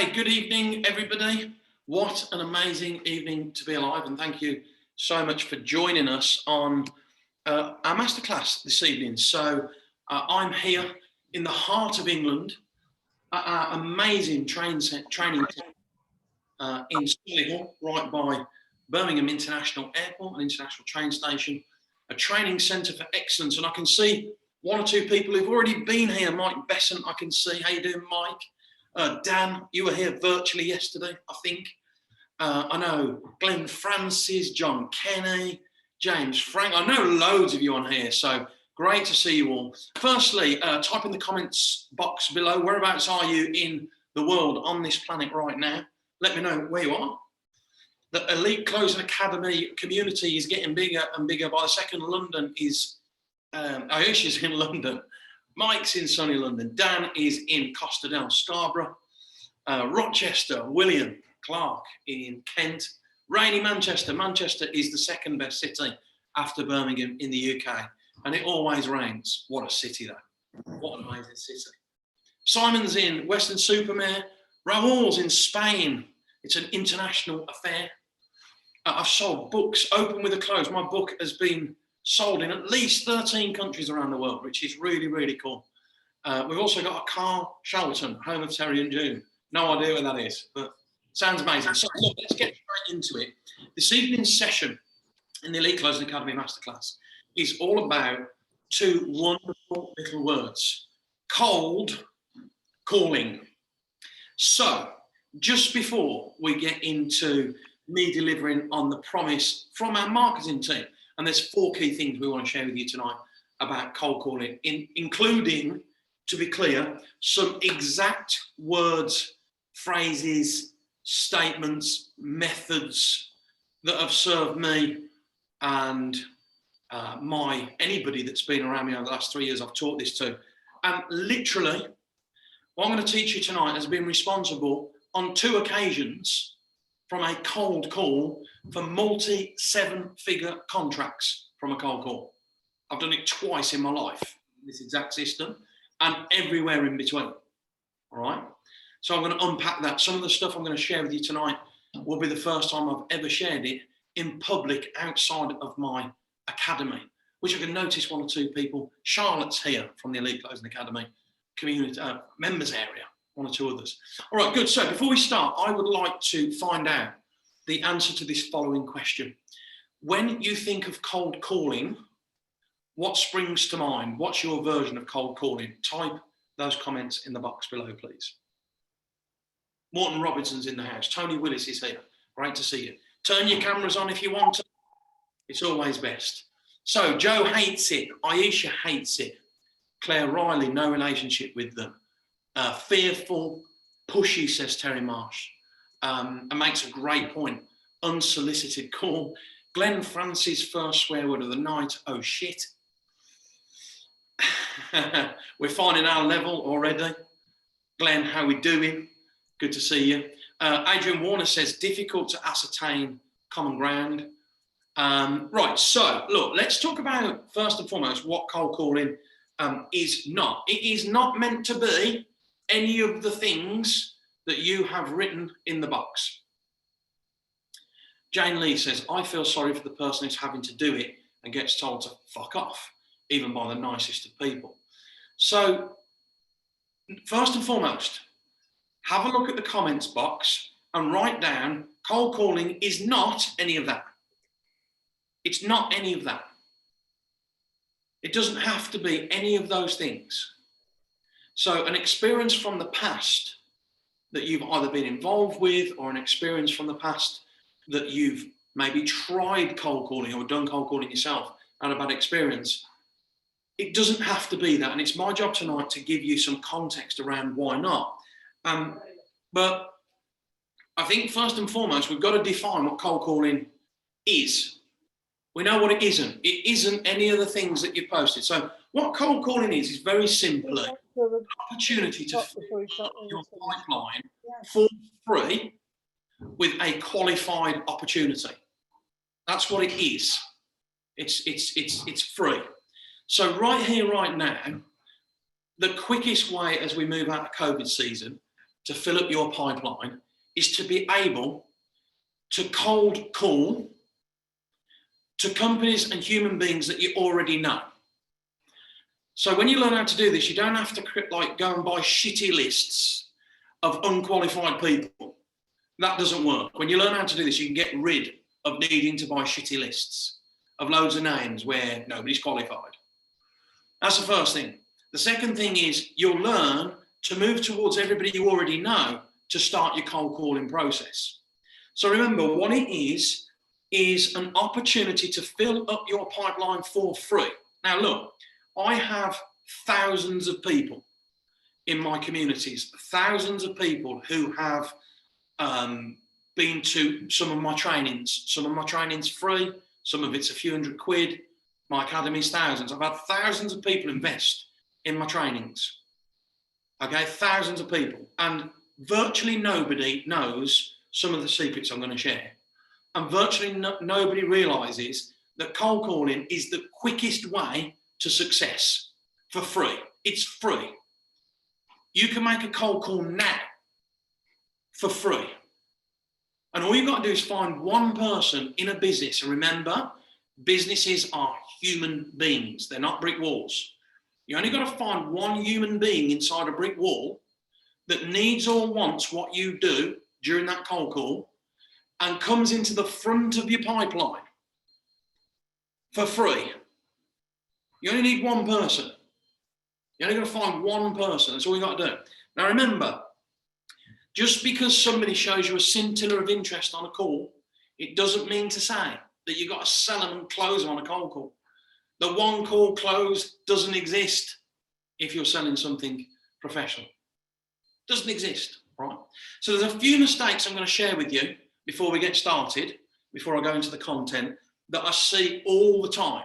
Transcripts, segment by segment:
Okay, good evening, everybody. What an amazing evening to be alive, and thank you so much for joining us on our masterclass this evening. So I'm here in the heart of England at our amazing training centre in Elwell, right by Birmingham International Airport and International Train Station, a training centre for excellence. And I can see one or two people who've already been here. Mike Besant, I can see. How you doing, Mike? Dan, you were here virtually yesterday, I think. I know Glenn Francis, John Kenny, James Frank. I know loads of you on here, so great to see you all. Firstly, type in the comments box below, whereabouts are you in the world on this planet right now? Let me know where you are. The Elite Closing Academy community is getting bigger and bigger. By the second, London is, Ayesha's in London. Mike's in sunny London. Dan is in Costa del Scarborough. Rochester, William Clark in Kent. Rainy Manchester. Manchester is the second best city after Birmingham in the UK. And it always rains. What a city, though. What an amazing city. Simon's in Weston-super-Mare. Raoul's in Spain. It's an international affair. I've sold books, Open with a Close. My book has been sold in at least 13 countries around the world, which is really, really cool. We've also got a Carl Shelton, home of Terry and June. No idea what that is, but sounds amazing. So look, let's get straight into it. This evening's session in the Elite Closing Academy Masterclass is all about two wonderful little words: cold calling. So just before we get into me delivering on the promise from our marketing team, and there's 4 key things we want to share with you tonight about cold calling, including, to be clear, some exact words, phrases, statements, methods that have served me and anybody that's been around me over the last 3 years I've taught this to. And literally, what I'm going to teach you tonight has been responsible on 2 occasions from a cold call for multi-7-figure contracts from a cold call. I've done it twice in my life, this exact system, and everywhere in between. All right? So I'm going to unpack that. Some of the stuff I'm going to share with you tonight will be the first time I've ever shared it in public outside of my academy, which I can notice 1 or 2 people. Charlotte's here from the Elite Closing Academy community members area. 1 or 2 others. All right, good. So before we start, I would like to find out the answer to this following question. When you think of cold calling, what springs to mind? What's your version of cold calling? Type those comments in the box below, please. Morton Robinson's in the house. Tony Willis is here. Great to see you. Turn your cameras on if you want to. It's always best. So Joe hates it. Ayesha hates it. Claire Riley, no relationship with them. Fearful, pushy, says Terry Marsh, and makes a great point. Unsolicited call. Glenn Francis' first swear word of the night. Oh shit. We're finding our level already. Glenn, how we doing? Good to see you. Adrian Warner says difficult to ascertain common ground. Right, so look, let's talk about first and foremost what cold calling is not. It is not meant to be any of the things that you have written in the box. Jane Lee says, I feel sorry for the person who's having to do it and gets told to fuck off, even by the nicest of people. So, first and foremost, have a look at the comments box and write down cold calling is not any of that. It's not any of that. It doesn't have to be any of those things. So an experience from the past that you've either been involved with or an experience from the past that you've maybe tried cold calling or done cold calling yourself and a bad experience, it doesn't have to be that. And it's my job tonight to give you some context around why not. But I think first and foremost, we've got to define what cold calling is. We know what it isn't. It isn't any of the things that you've posted. So what cold calling is very simply an opportunity to fill your pipeline for free with a qualified opportunity. That's what it is. It's free. So right here, right now, the quickest way as we move out of COVID season to fill up your pipeline is to be able to cold call to companies and human beings that you already know. So when you learn how to do this, you don't have to like go and buy shitty lists of unqualified people. That doesn't work. When you learn how to do this, you can get rid of needing to buy shitty lists of loads of names where nobody's qualified. That's the first thing. The second thing is you'll learn to move towards everybody you already know to start your cold calling process. So remember, what it is an opportunity to fill up your pipeline for free. Now look, I have thousands of people in my communities, thousands of people who have been to some of my trainings. Some of my trainings free, some of it's a few £100. My academy's thousands. I've had thousands of people invest in my trainings. Okay, thousands of people. And virtually nobody knows some of the secrets I'm going to share. And virtually nobody realizes that cold calling is the quickest way to success for free. It's free. You can make a cold call now for free. And all you've got to do is find one person in a business. And remember, businesses are human beings. They're not brick walls. You only got to find one human being inside a brick wall that needs or wants what you do during that cold call and comes into the front of your pipeline for free. You only need one person. You only got to find one person. That's all you got to do. Now remember, just because somebody shows you a scintilla of interest on a call, it doesn't mean to say that you've got to sell them and close them on a cold call. The one call close doesn't exist if you're selling something professional. Doesn't exist, right? So there's a few mistakes I'm going to share with you before we get started, before I go into the content, that I see all the time.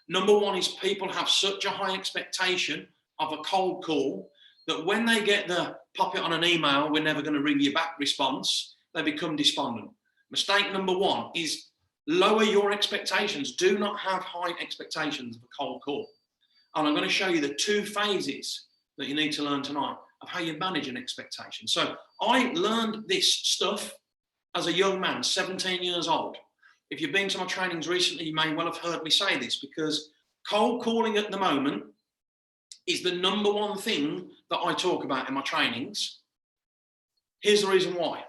Number one is people have such a high expectation of a cold call that when they get the pop it on an email, we're never going to ring you back response, they become despondent. Mistake number one is lower your expectations. Do not have high expectations of a cold call. And I'm going to show you the two phases that you need to learn tonight of how you manage an expectation. So I learned this stuff as a young man, 17 years old. If you've been to my trainings recently, you may well have heard me say this, because cold calling at the moment is the number one thing that I talk about in my trainings. Here's the reason why.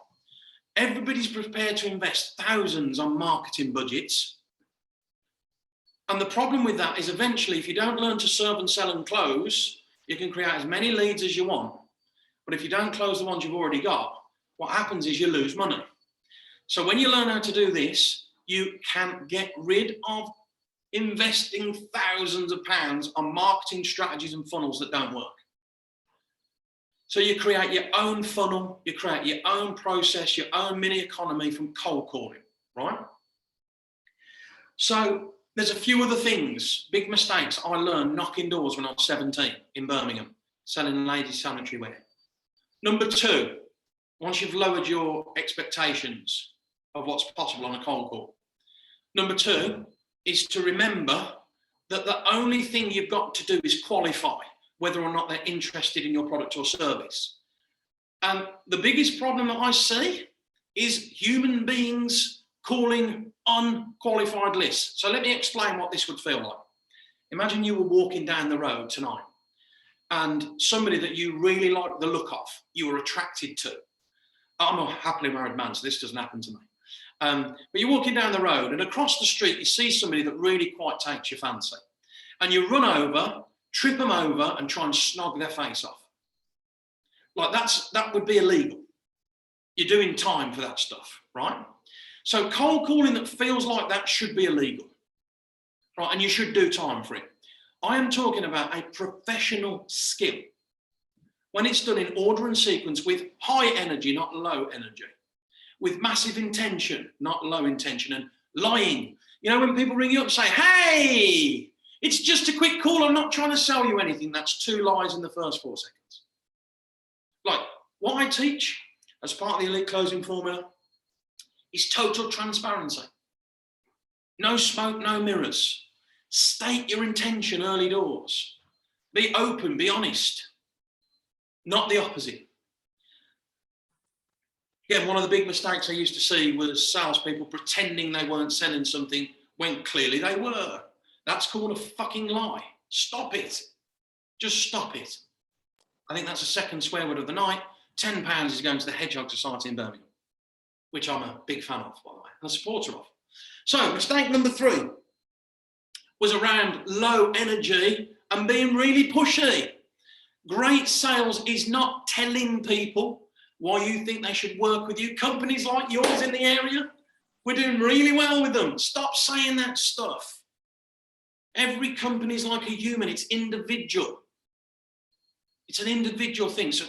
Everybody's prepared to invest thousands on marketing budgets. And the problem with that is eventually, if you don't learn to serve and sell and close, you can create as many leads as you want. But if you don't close the ones you've already got, what happens is you lose money. So when you learn how to do this, you can get rid of investing thousands of pounds on marketing strategies and funnels that don't work. So you create your own funnel, you create your own process, your own mini economy from cold calling, right? So there's a few other things, big mistakes I learned knocking doors when I was 17 in Birmingham, selling ladies' sanitary wear. Number two, once you've lowered your expectations of what's possible on a cold call. Number two is to remember that the only thing you've got to do is qualify whether or not they're interested in your product or service. And the biggest problem that I see is human beings calling unqualified lists. So let me explain what this would feel like. Imagine you were walking down the road tonight and somebody that you really like the look of, you were attracted to. I'm a happily married man, so this doesn't happen to me. But you're walking down the road and across the street, you see somebody that really quite takes your fancy. And you run over, trip them over and try and snog their face off. Like that would be illegal. You're doing time for that stuff, right? So cold calling that feels like that should be illegal, right? And you should do time for it. I am talking about a professional skill. When it's done in order and sequence with high energy, not low energy. With massive intention, not low intention, and lying. You know, when people ring you up and say, hey, it's just a quick call, I'm not trying to sell you anything. That's two lies in the first 4 seconds. Like, what I teach as part of the elite closing formula is total transparency. No smoke, no mirrors. State your intention early doors. Be open, be honest. Not the opposite. Again, one of the big mistakes I used to see was salespeople pretending they weren't selling something when clearly they were. That's called a fucking lie. Stop it. Just stop it. I think that's the second swear word of the night. £10 is going to the Hedgehog Society in Birmingham, which I'm a big fan of, by the way, and a supporter of. So mistake number 3 was around low energy and being really pushy. Great sales is not telling people why you think they should work with you. Companies like yours in the area, we're doing really well with them. Stop saying that stuff. Every company is like a human. It's individual. It's an individual thing. So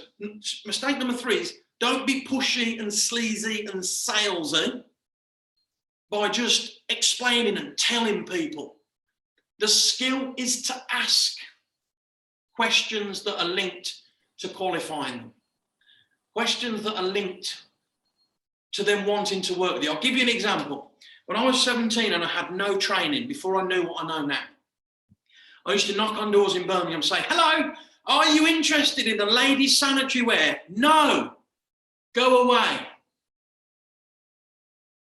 mistake number 3 is don't be pushy and sleazy and salesy by just explaining and telling people. The skill is to ask questions that are linked to qualifying them. Questions that are linked to them wanting to work with you. I'll give you an example. When I was 17 and I had no training before I knew what I know now, I used to knock on doors in Birmingham and say, hello, are you interested in the ladies' sanitary wear? No, go away.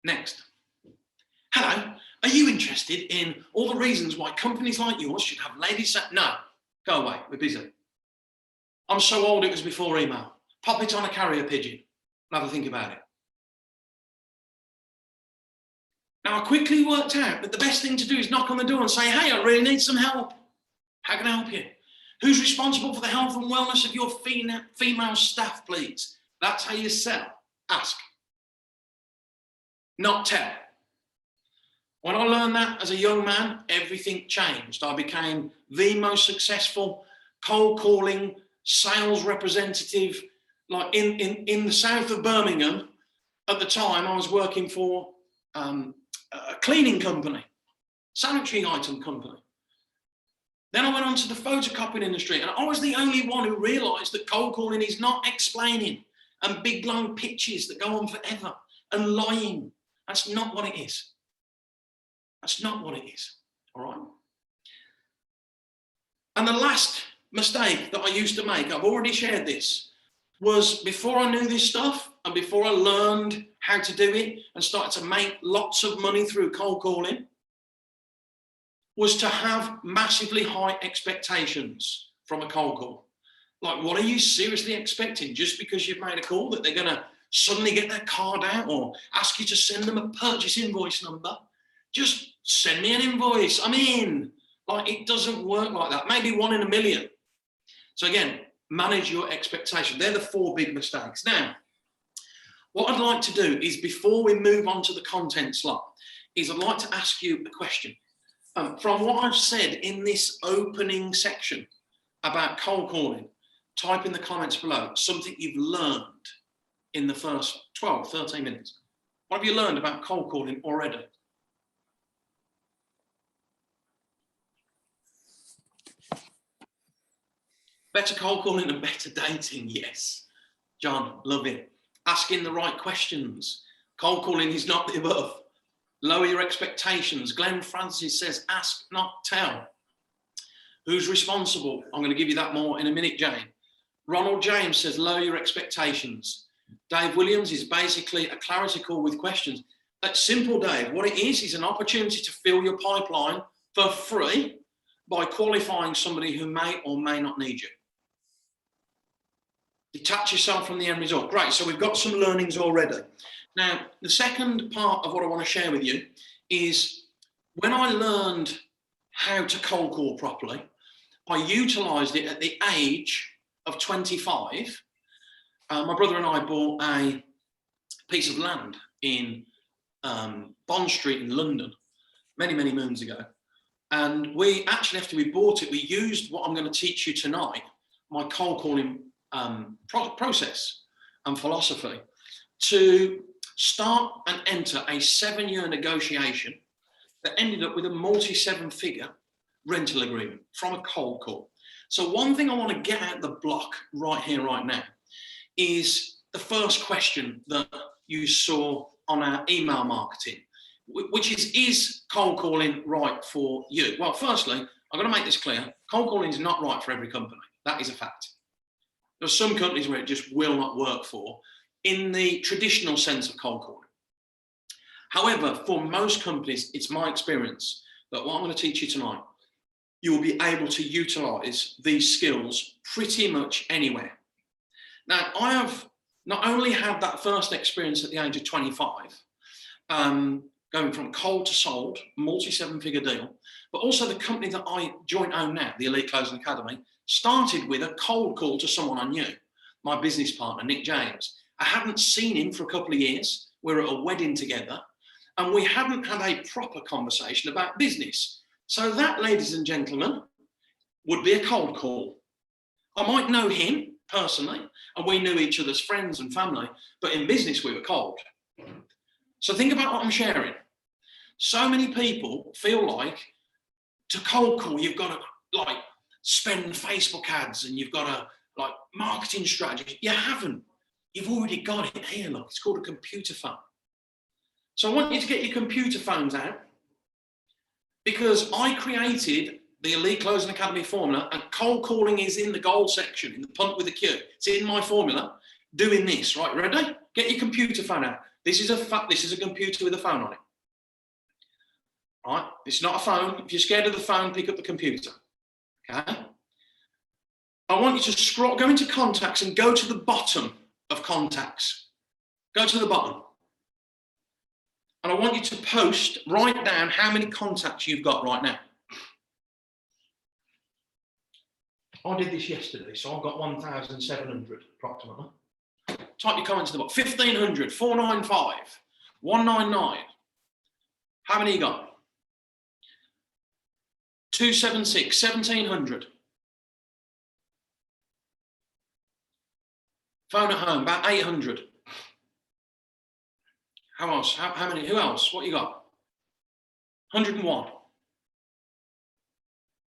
Next. Hello, are you interested in all the reasons why companies like yours should have ladies' sanitary? No, go away, we're busy. I'm so old it was before email. Pop it on a carrier pigeon and have a think about it. Now, I quickly worked out that the best thing to do is knock on the door and say, hey, I really need some help. How can I help you? Who's responsible for the health and wellness of your female staff, please? That's how you sell. Ask. Not tell. When I learned that as a young man, everything changed. I became the most successful cold calling sales representative. Like in the south of Birmingham, at the time, I was working for a cleaning company, sanitary item company. Then I went on to the photocopying industry, and I was the only one who realised that cold calling is not explaining and big long pitches that go on forever and lying. That's not what it is. That's not what it is. All right. And the last mistake that I used to make, I've already shared this, was before I knew this stuff and before I learned how to do it and started to make lots of money through cold calling, was to have massively high expectations from a cold call. Like, what are you seriously expecting? Just because you've made a call that they're going to suddenly get their card out or ask you to send them a purchase invoice number? Just send me an invoice, I'm in. Like, it doesn't work like that. Maybe 1 in a million. So again, manage your expectation. They're the 4 big mistakes. Now, what I'd like to do is, before we move on to the content slot, is I'd like to ask you a question. From what I've said in this opening section about cold calling, type in the comments below something you've learned in the first 12, 13 minutes. What have you learned about cold calling already? Better cold calling and better dating, yes. John, love it. Asking the right questions. Cold calling is not the above. Lower your expectations. Glenn Francis says, ask, not tell. Who's responsible? I'm going to give you that more in a minute, Jane. Ronald James says, lower your expectations. Dave Williams is basically a clarity call with questions. That's simple, Dave. What it is an opportunity to fill your pipeline for free by qualifying somebody who may or may not need you. Detach yourself from the end result. Great, so we've got some learnings already. Now, the second part of what I want to share with you is when I learned how to cold call properly, I utilised it at the age of 25. My brother and I bought a piece of land in Bond Street in London many, many moons ago. And we actually, after we bought it, we used what I'm going to teach you tonight, my cold calling process and philosophy, to start and enter a 7-year negotiation that ended up with a multi-7-figure rental agreement from a cold call. So one thing I want to get out the block right here, right now, is the first question that you saw on our email marketing, which is cold calling right for you? Well, firstly, I'm going to make this clear. Cold calling is not right for every company. That is a fact. There are some companies where it just will not work for. in the traditional sense of cold calling. However, for most companies, it's my experience that what I'm going to teach you tonight, you will be able to utilize these skills pretty much anywhere. Now, I have not only had that first experience at the age of 25, going from cold to sold, multi-7-figure deal, but also the company that I joint own now, the Elite Closing Academy, started with a cold call to someone I knew, my business partner, Nick James. I hadn't seen him for a couple of years. We were at a wedding together, and we hadn't had a proper conversation about business. So that, ladies and gentlemen, would be a cold call. I might know him personally, and we knew each other's friends and family, but in business we were cold. So think about what I'm sharing. So many people feel like to cold call, you've got to like spend Facebook ads and you've got to like marketing strategy. You haven't. You've already got it here. Look, it's called a computer phone. So I want you to get your computer phones out, because I created the Elite Closing Academy formula, and cold calling is in the gold section, in the punt with the Q. It's in my formula. Doing this, right? Ready? Get your computer phone out. This is a computer with a phone on it. All right? It's not a phone. If you're scared of the phone, pick up the computer. Okay? I want you to go into contacts and go to the bottom of contacts. Go to the bottom. And I want you to write down how many contacts you've got right now. I did this yesterday, so I've got 1,700 approximately. Type your comments in the box. 1,500, 495, 199. How many you got? 276, 1,700. Phone at home, about 800. How else? How many? Who else? What you got? 101.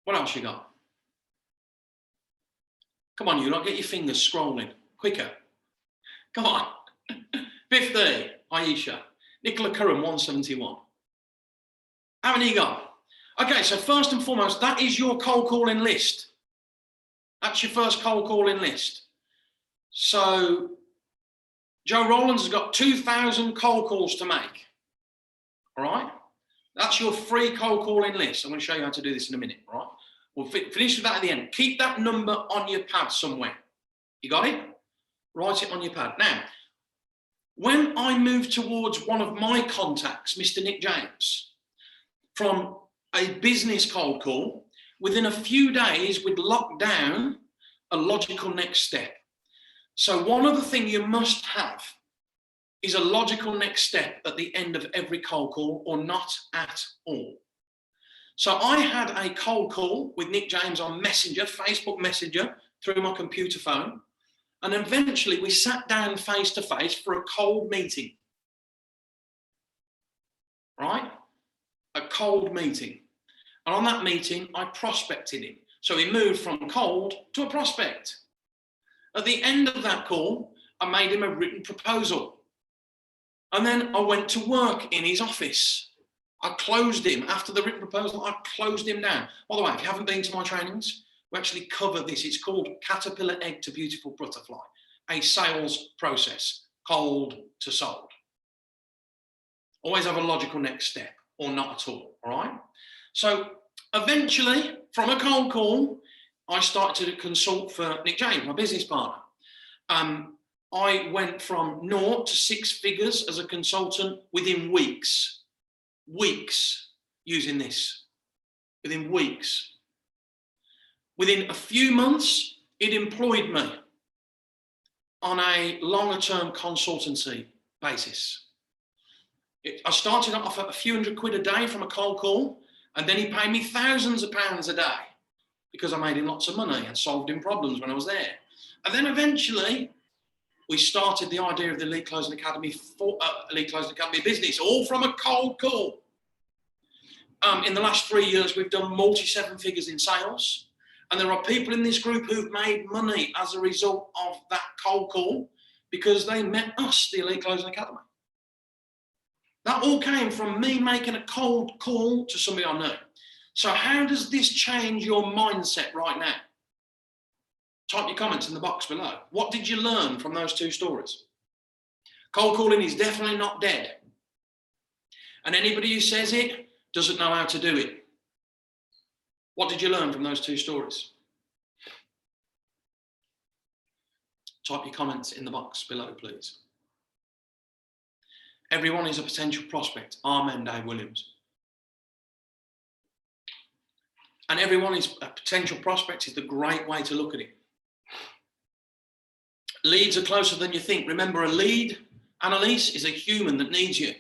What else you got? Come on, you lot, get your fingers scrolling. Quicker. Come on. 50, Aisha. Nicola Curran, 171. How many you got? Okay, so first and foremost, that is your cold calling list. That's your first cold calling list. So Joe Rollins has got 2,000 cold calls to make. All right? That's your free cold calling list. I'm going to show you how to do this in a minute. All right? We'll finish with that at the end. Keep that number on your pad somewhere. You got it? Write it on your pad. Now, when I moved towards one of my contacts, Mr. Nick James, from a business cold call, within a few days, we'd locked down a logical next step. So one other thing you must have is a logical next step at the end of every cold call, or not at all. So I had a cold call with Nick James on Messenger, Facebook Messenger, through my computer phone. And eventually we sat down face to face for a cold meeting. Right? A cold meeting. And on that meeting, I prospected him. So he moved from cold to a prospect. At the end of that call, I made him a written proposal. And then I went to work in his office. I closed him. After the written proposal, I closed him down. By the way, if you haven't been to my trainings, we actually cover this. It's called Caterpillar Egg to Beautiful Butterfly, a sales process, cold to sold. Always have a logical next step, or not at all right? So eventually, from a cold call, I started to consult for Nick James, my business partner. I went from 0 to 6 figures as a consultant within weeks. Weeks using this. Within weeks. Within a few months, it employed me on a longer-term consultancy basis. I started off at a few £100 a day from a cold call, and then he paid me thousands of pounds a day because I made him lots of money and solved him problems when I was there. And then eventually, we started the idea of the Elite Closing Academy Elite Closing Academy business, all from a cold call. In the last 3 years, we've done multi-7 figures in sales. And there are people in this group who've made money as a result of that cold call because they met us, the Elite Closing Academy. That all came from me making a cold call to somebody I know. So how does this change your mindset right now? Type your comments in the box below. What did you learn from those 2 stories? Cold calling is definitely not dead. And anybody who says it doesn't know how to do it. What did you learn from those two stories? Type your comments in the box below, please. Everyone is a potential prospect. Amen, Dave Williams. And everyone is a potential prospect is the great way to look at it. Leads are closer than you think. Remember, a lead, Annalise, is a human that needs you.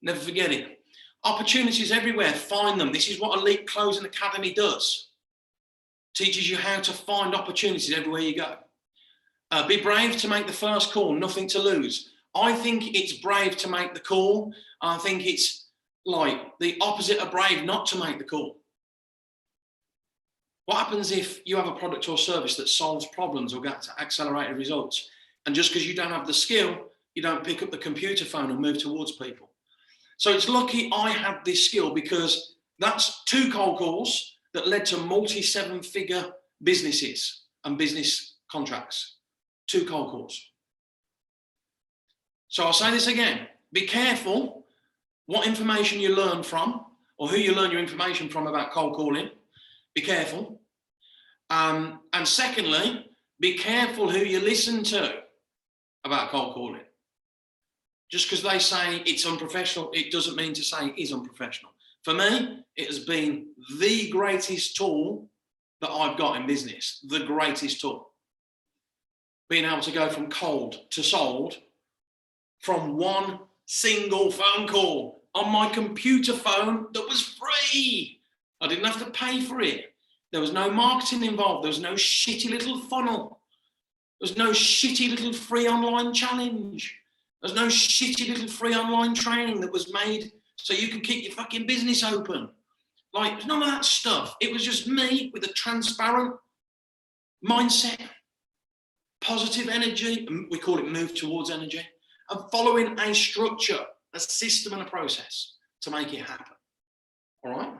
Never forget it. Opportunities everywhere. Find them. This is what Elite Closing Academy does. Teaches you how to find opportunities everywhere you go. Be brave to make the first call. Nothing to lose. I think it's brave to make the call. I think it's like the opposite of brave not to make the call. What happens if you have a product or service that solves problems or gets accelerated results? And just because you don't have the skill, you don't pick up the computer phone and move towards people. So it's lucky I had this skill, because that's 2 cold calls that led to multi-7-figure businesses and business contracts. 2 cold calls. So I'll say this again. Be careful what information you learn from, or who you learn your information from about cold calling. Be careful. And secondly, be careful who you listen to about cold calling. Just because they say it's unprofessional, it doesn't mean to say it is unprofessional. For me, it has been the greatest tool that I've got in business, the greatest tool. Being able to go from cold to sold from one single phone call on my computer phone that was free. I didn't have to pay for it. There was no marketing involved. There was no shitty little funnel. There was no shitty little free online challenge. There's no shitty little free online training that was made so you can keep your fucking business open. Like, none of that stuff. It was just me with a transparent mindset, positive energy, we call it move towards energy, and following a structure, a system and a process to make it happen. All right?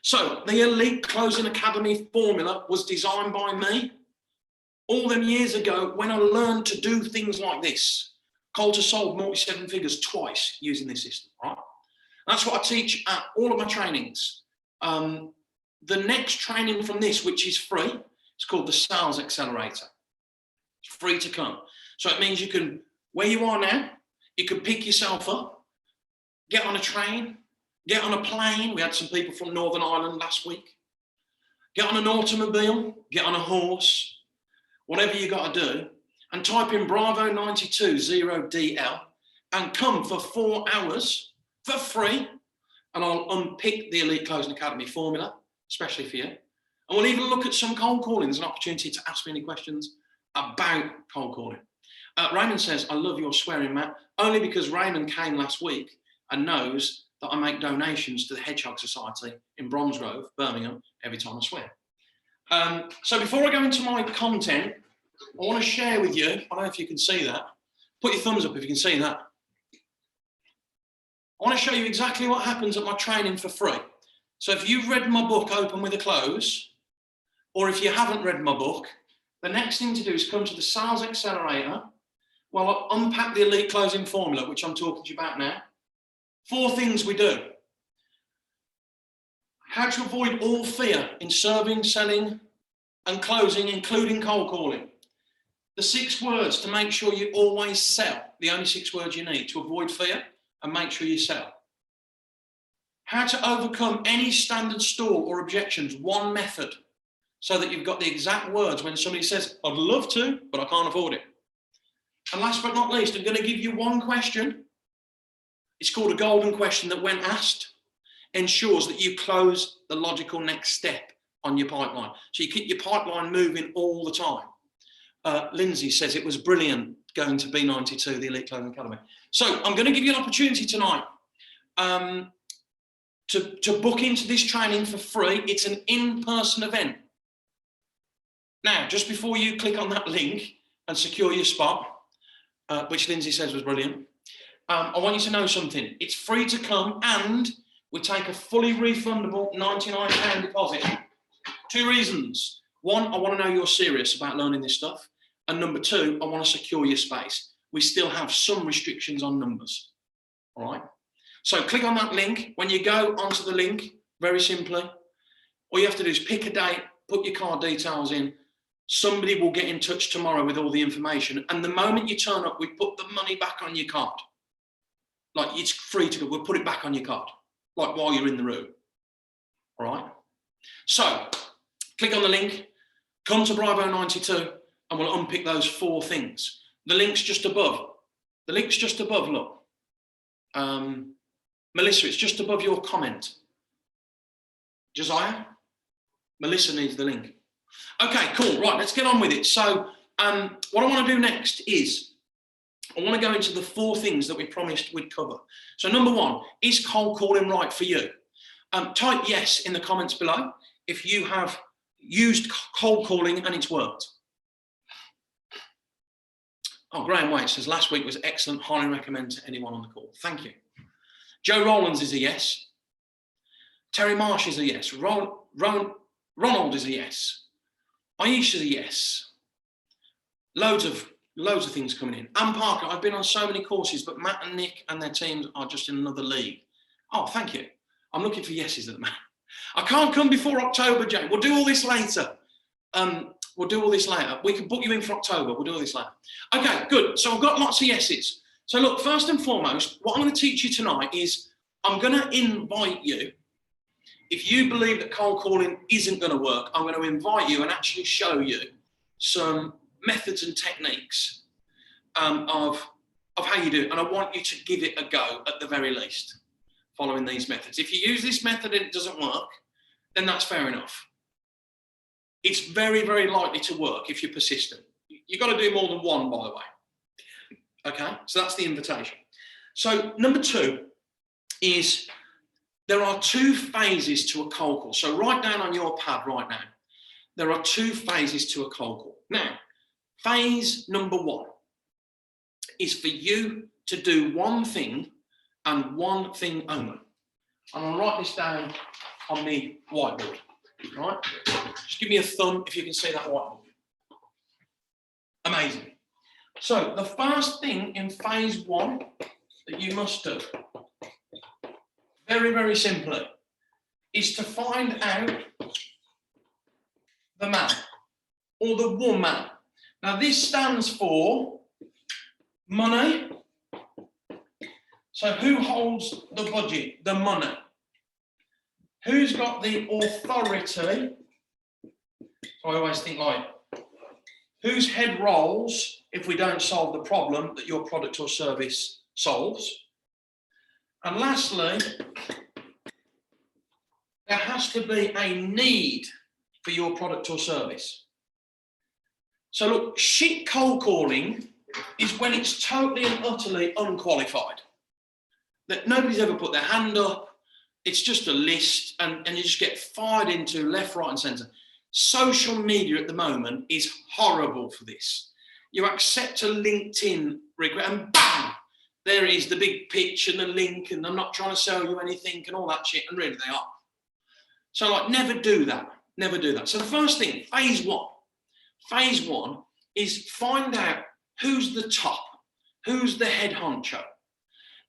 So the Elite Closing Academy formula was designed by me all them years ago when I learned to do things like this. Cold to sold multi-7 figures twice using this system, right? That's what I teach at all of my trainings. The next training from this, which is free, it's called the Sales Accelerator. It's free to come. So it means you can, where you are now, you can pick yourself up, get on a train, get on a plane. We had some people from Northern Ireland last week. Get on an automobile, get on a horse, whatever you got to do, and type in Bravo 920DL and come for 4 hours for free. And I'll unpick the Elite Closing Academy formula, especially for you. And we'll even look at some cold calling. There's an opportunity to ask me any questions about cold calling. Raymond says, I love your swearing, Matt, only because Raymond came last week and knows that I make donations to the Hedgehog Society in Bromsgrove, Birmingham, every time I swear. So before I go into my content, I want to share with you, I don't know if you can see that. Put your thumbs up if you can see that. I want to show you exactly what happens at my training for free. So if you've read my book, Open with a Close, or if you haven't read my book, the next thing to do is come to the Sales Accelerator. Well, I'll unpack the Elite Closing Formula, which I'm talking to you about now. 4 things we do. How to avoid all fear in serving, selling, and closing, including cold calling. The 6 words to make sure you always sell. The only 6 words you need to avoid fear and make sure you sell. How to overcome any standard stall or objections. 1 method, so that you've got the exact words when somebody says, I'd love to, but I can't afford it. And last but not least, I'm going to give you 1 question. It's called a golden question that, when asked, ensures that you close the logical next step on your pipeline. So you keep your pipeline moving all the time. Lindsay says it was brilliant going to B92, the Elite Closing Academy. So I'm going to give you an opportunity tonight to book into this training for free. It's an in-person event. Now, just before you click on that link and secure your spot, which Lindsay says was brilliant, I want you to know something. It's free to come, and we take a fully refundable £99 deposit. 2 reasons. 1, I want to know you're serious about learning this stuff. And number 2, I want to secure your space. we still have some restrictions on numbers. All right. So click on that link. When you go onto the link, very simply, all you have to do is pick a date, put your card details in. Somebody will get in touch tomorrow with all the information. And the moment you turn up, we put the money back on your card. Like, it's free to go. We'll put it back on your card, like while you're in the room. All right. So click on the link, come to Bravo 92, and we'll unpick those 4 things. The link's just above. The link's just above, look. Melissa, it's just above your comment. Josiah? Melissa needs the link. Okay, cool. Right, let's get on with it. So what I want to do next is I want to go into the 4 things that we promised we'd cover. So number 1, is cold calling right for you? Type yes in the comments below if you have used cold calling and it's worked. Oh, Graham Waite says, last week was excellent. Highly recommend to anyone on the call. Thank you. Joe Rowlands is a yes. Terry Marsh is a yes. Ronald is a yes. Aisha is a yes. Loads of things coming in. Anne Parker, I've been on so many courses, but Matt and Nick and their teams are just in another league. Oh, thank you. I'm looking for yeses at the moment. I can't come before October, Jane. We'll do all this later. We'll do all this later. We can book you in for October. We'll do all this later. Okay, good. So I've got lots of yeses. So look, first and foremost, what I'm going to teach you tonight is I'm going to invite you. If you believe that cold calling isn't going to work, I'm going to invite you and actually show you some methods and techniques of how you do it. And I want you to give it a go at the very least, following these methods. If you use this method and it doesn't work, then that's fair enough. It's very, very likely to work if you're persistent. You've got to do more than one, by the way. Okay, so that's the invitation. So number 2 is there are 2 phases to a cold call. So write down on your pad right now, there are 2 phases to a cold call. Now, phase number 1 is for you to do one thing and one thing only. I'm going to write this down on the whiteboard. Right? Just give me a thumb if you can see that whiteboard. Amazing. So the first thing in phase 1 that you must do, very, very simply, is to find out the man or the woman. Now this stands for money. So who holds the budget, the money? Who's got the authority? So I always think like, whose head rolls if we don't solve the problem that your product or service solves? And lastly, there has to be a need for your product or service. So look, shit cold calling is when it's totally and utterly unqualified. That nobody's ever put their hand up. It's just a list and you just get fired into left, right and centre. Social media at the moment is horrible for this. You accept a LinkedIn request and bang, there it is, the big pitch and the link and I'm not trying to sell you anything and all that shit, and really they are. So like, never do that, never do that. So the first thing, phase 1 is find out who's the top, who's the head honcho.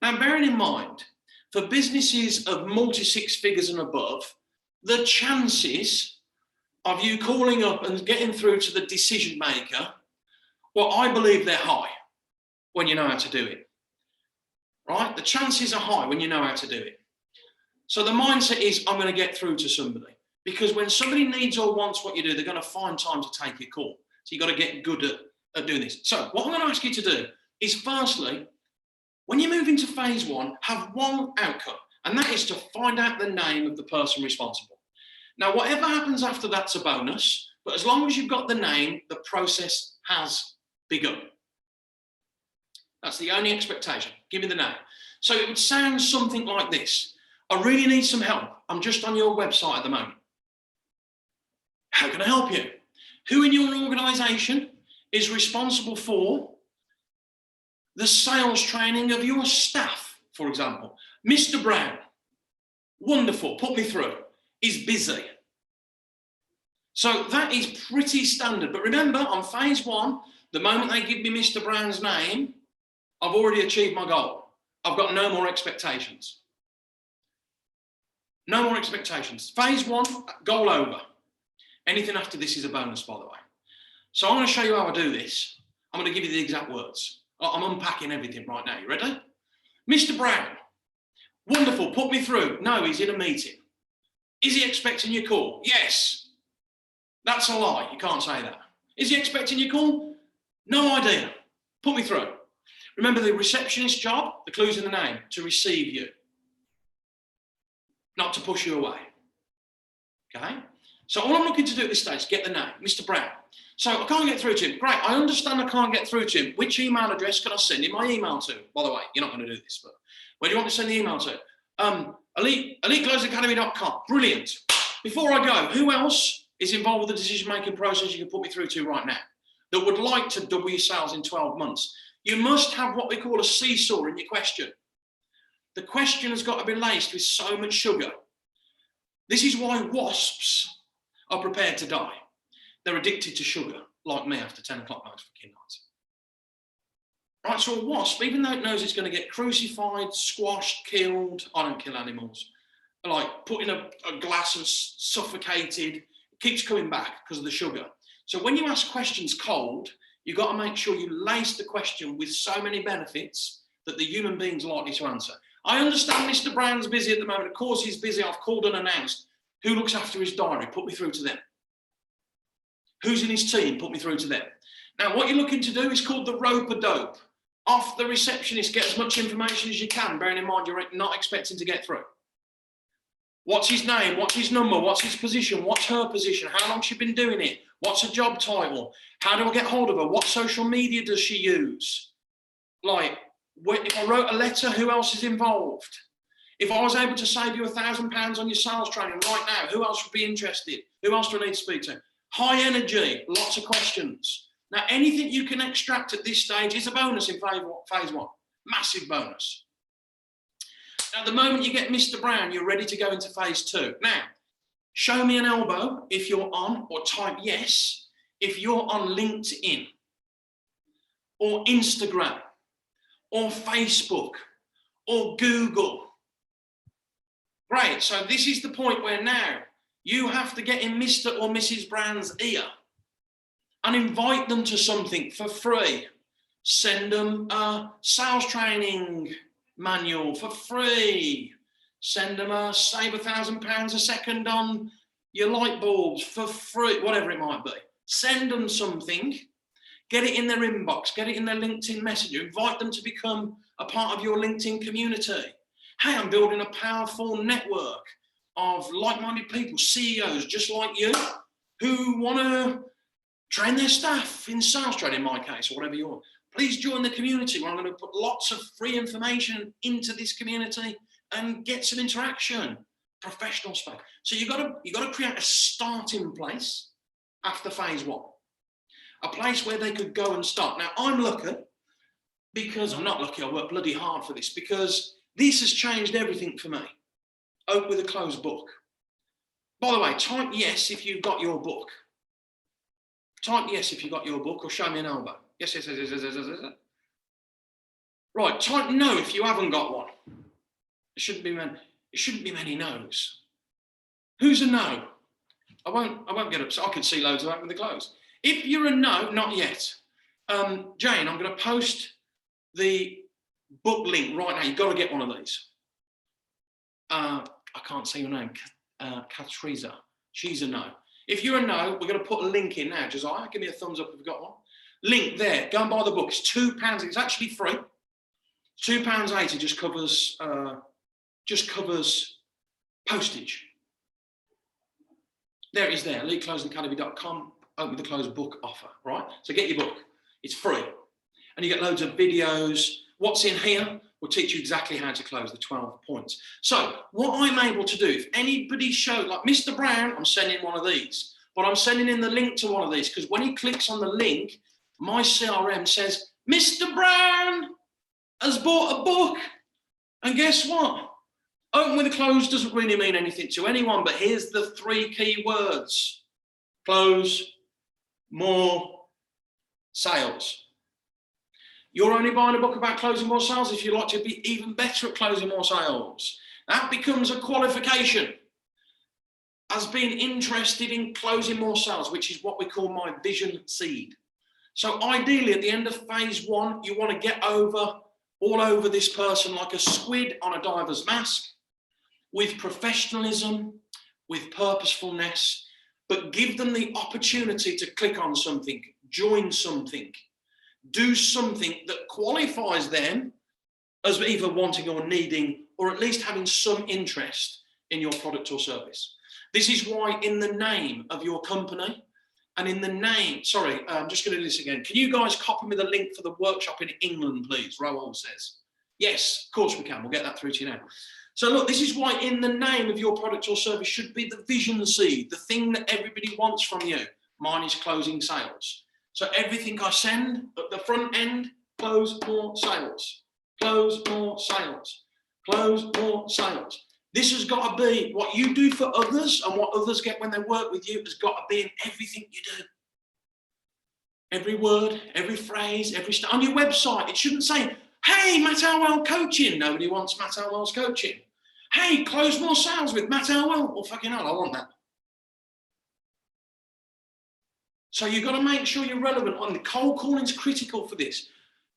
Now bearing in mind, for businesses of multi-6 figures and above, the chances of you calling up and getting through to the decision maker, well, I believe they're high when you know how to do it, right? The chances are high when you know how to do it. So the mindset is, I'm going to get through to somebody, because when somebody needs or wants what you do, they're going to find time to take your call. So you've got to get good at doing this. So what I'm going to ask you to do is, firstly, when you move into phase 1, have one outcome, and that is to find out the name of the person responsible. Now, whatever happens after that's a bonus, but as long as you've got the name, the process has begun. That's the only expectation. Give me the name. So it would sound something like this. I really need some help. I'm just on your website at the moment. How can I help you? Who in your organisation is responsible for the sales training of your staff, for example? Mr. Brown, wonderful, put me through, is busy. So that is pretty standard. But remember, on phase 1, the moment they give me Mr. Brown's name, I've already achieved my goal. I've got no more expectations. No more expectations. Phase 1, goal over. Anything after this is a bonus, by the way. So I'm going to show you how I do this. I'm going to give you the exact words. I'm unpacking everything right now. You ready? Mr. Brown, wonderful, put me through. No, he's in a meeting. Is he expecting your call? Yes. That's a lie. You can't say that. Is he expecting your call? No idea. Put me through. Remember the receptionist job, the clue's in the name, to receive you, not to push you away. Okay? So all I'm looking to do at this stage is get the name, Mr. Brown. So I can't get through to him. Great, I understand I can't get through to him. Which email address can I send him my email to? By the way, you're not going to do this, but where do you want to send the email to? EliteClosingAcademy.com. Brilliant. Before I go, who else is involved with the decision-making process you can put me through to right now that would like to double your sales in 12 months? You must have what we call a seesaw in your question. The question has got to be laced with so much sugar. This is why wasps are prepared to die. They're addicted to sugar, like me after 10 o'clock most fucking nights. Right, so a wasp, even though it knows it's going to get crucified, squashed, killed, I don't kill animals, like put in a glass and suffocated, it keeps coming back because of the sugar. So when you ask questions cold, you've got to make sure you lace the question with so many benefits that the human being's likely to answer. I understand Mr. Brown's busy at the moment. Of course he's busy. I've called and announced. Who looks after his diary? Put me through to them. Who's in his team? Put me through to them. Now, what you're looking to do is called the rope-a-dope. Off the receptionist, get as much information as you can, bearing in mind you're not expecting to get through. What's his name? What's his number? What's his position? What's her position? How long she been doing it? What's her job title? How do I get hold of her? What social media does she use? Like, if I wrote a letter, who else is involved? If I was able to save you £1,000 on your sales training right now, who else would be interested? Who else do I need to speak to? High energy, lots of questions. Now, anything you can extract at this stage is a bonus in phase 1. Massive bonus. Now, the moment you get Mr. Brown, you're ready to go into phase 2. Now, show me an elbow if you're on, or type yes if you're on LinkedIn or Instagram or Facebook or Google. Great, so this is the point where now you have to get in Mr. or Mrs. Brown's ear and invite them to something for free. Send them a sales training manual for free. Send them a save £1,000 a second on your light bulbs for free, whatever it might be. Send them something, get it in their inbox, get it in their LinkedIn Messenger, invite them to become a part of your LinkedIn community. Hey, I'm building a powerful network of like-minded people, CEOs just like you, who want to train their staff in sales training, in my case, or whatever you want. Please join the community where I'm going to put lots of free information into this community and get some interaction, professional space. So you've got to create a starting place after phase 1, a place where they could go and start. Now, I'm lucky because I'm not lucky. I work bloody hard for this because this has changed everything for me. Open with a closed book. By the way, type yes if you've got your book. Type yes if you've got your book, or show me an elbow. Yes, yes, yes, yes, yes, yes, yes. Right, type no if you haven't got one. It shouldn't be many no's. Who's a no? I won't get upset. I can see loads of that with the close. If you're a no, not yet. Jane, I'm going to post the book link right now. You've got to get one of these. I can't say your name. Katriza. She's a no. If you're a no, we're going to put a link in now. Josiah, give me a thumbs up if you've got one. Link there. Go and buy the book. It's £2. It's actually free. £2.80 just covers postage. There it is there. EliteClosingAcademy.com. Open the closed book offer. Right. So get your book. It's free, and you get loads of videos. What's in here will teach you exactly how to close the 12 points. So what I'm able to do, if anybody shows, like Mr. Brown, I'm sending one of these, but I'm sending in the link to one of these because when he clicks on the link, my CRM says, Mr. Brown has bought a book. And guess what? Open with a close doesn't really mean anything to anyone, but here's the 3 key words. Close, more, sales. You're only buying a book about closing more sales if you'd like to be even better at closing more sales. That becomes a qualification as being interested in closing more sales, which is what we call my vision seed. So ideally, at the end of phase 1, you want to get all over this person like a squid on a diver's mask, with professionalism, with purposefulness, but give them the opportunity to click on something, join something, do something that qualifies them as either wanting or needing, or at least having some interest in your product or service. This is why in the name of your company and in the name, sorry, I'm just going to do this again. Can you guys copy me the link for the workshop in England, please? Raoul says. Yes, of course we can. We'll get that through to you now. So look, this is why in the name of your product or service should be the vision seed, the thing that everybody wants from you. Mine is closing sales. So everything I send at the front end, close more sales, close more sales, close more sales. This has got to be what you do for others, and what others get when they work with you has got to be in everything you do. Every word, every phrase, on your website, it shouldn't say, hey, Matt Elwell coaching. Nobody wants Matt Elwell's coaching. Hey, close more sales with Matt Elwell. Well, fucking hell, I want that. So you've got to make sure you're relevant. And the cold calling is critical for this.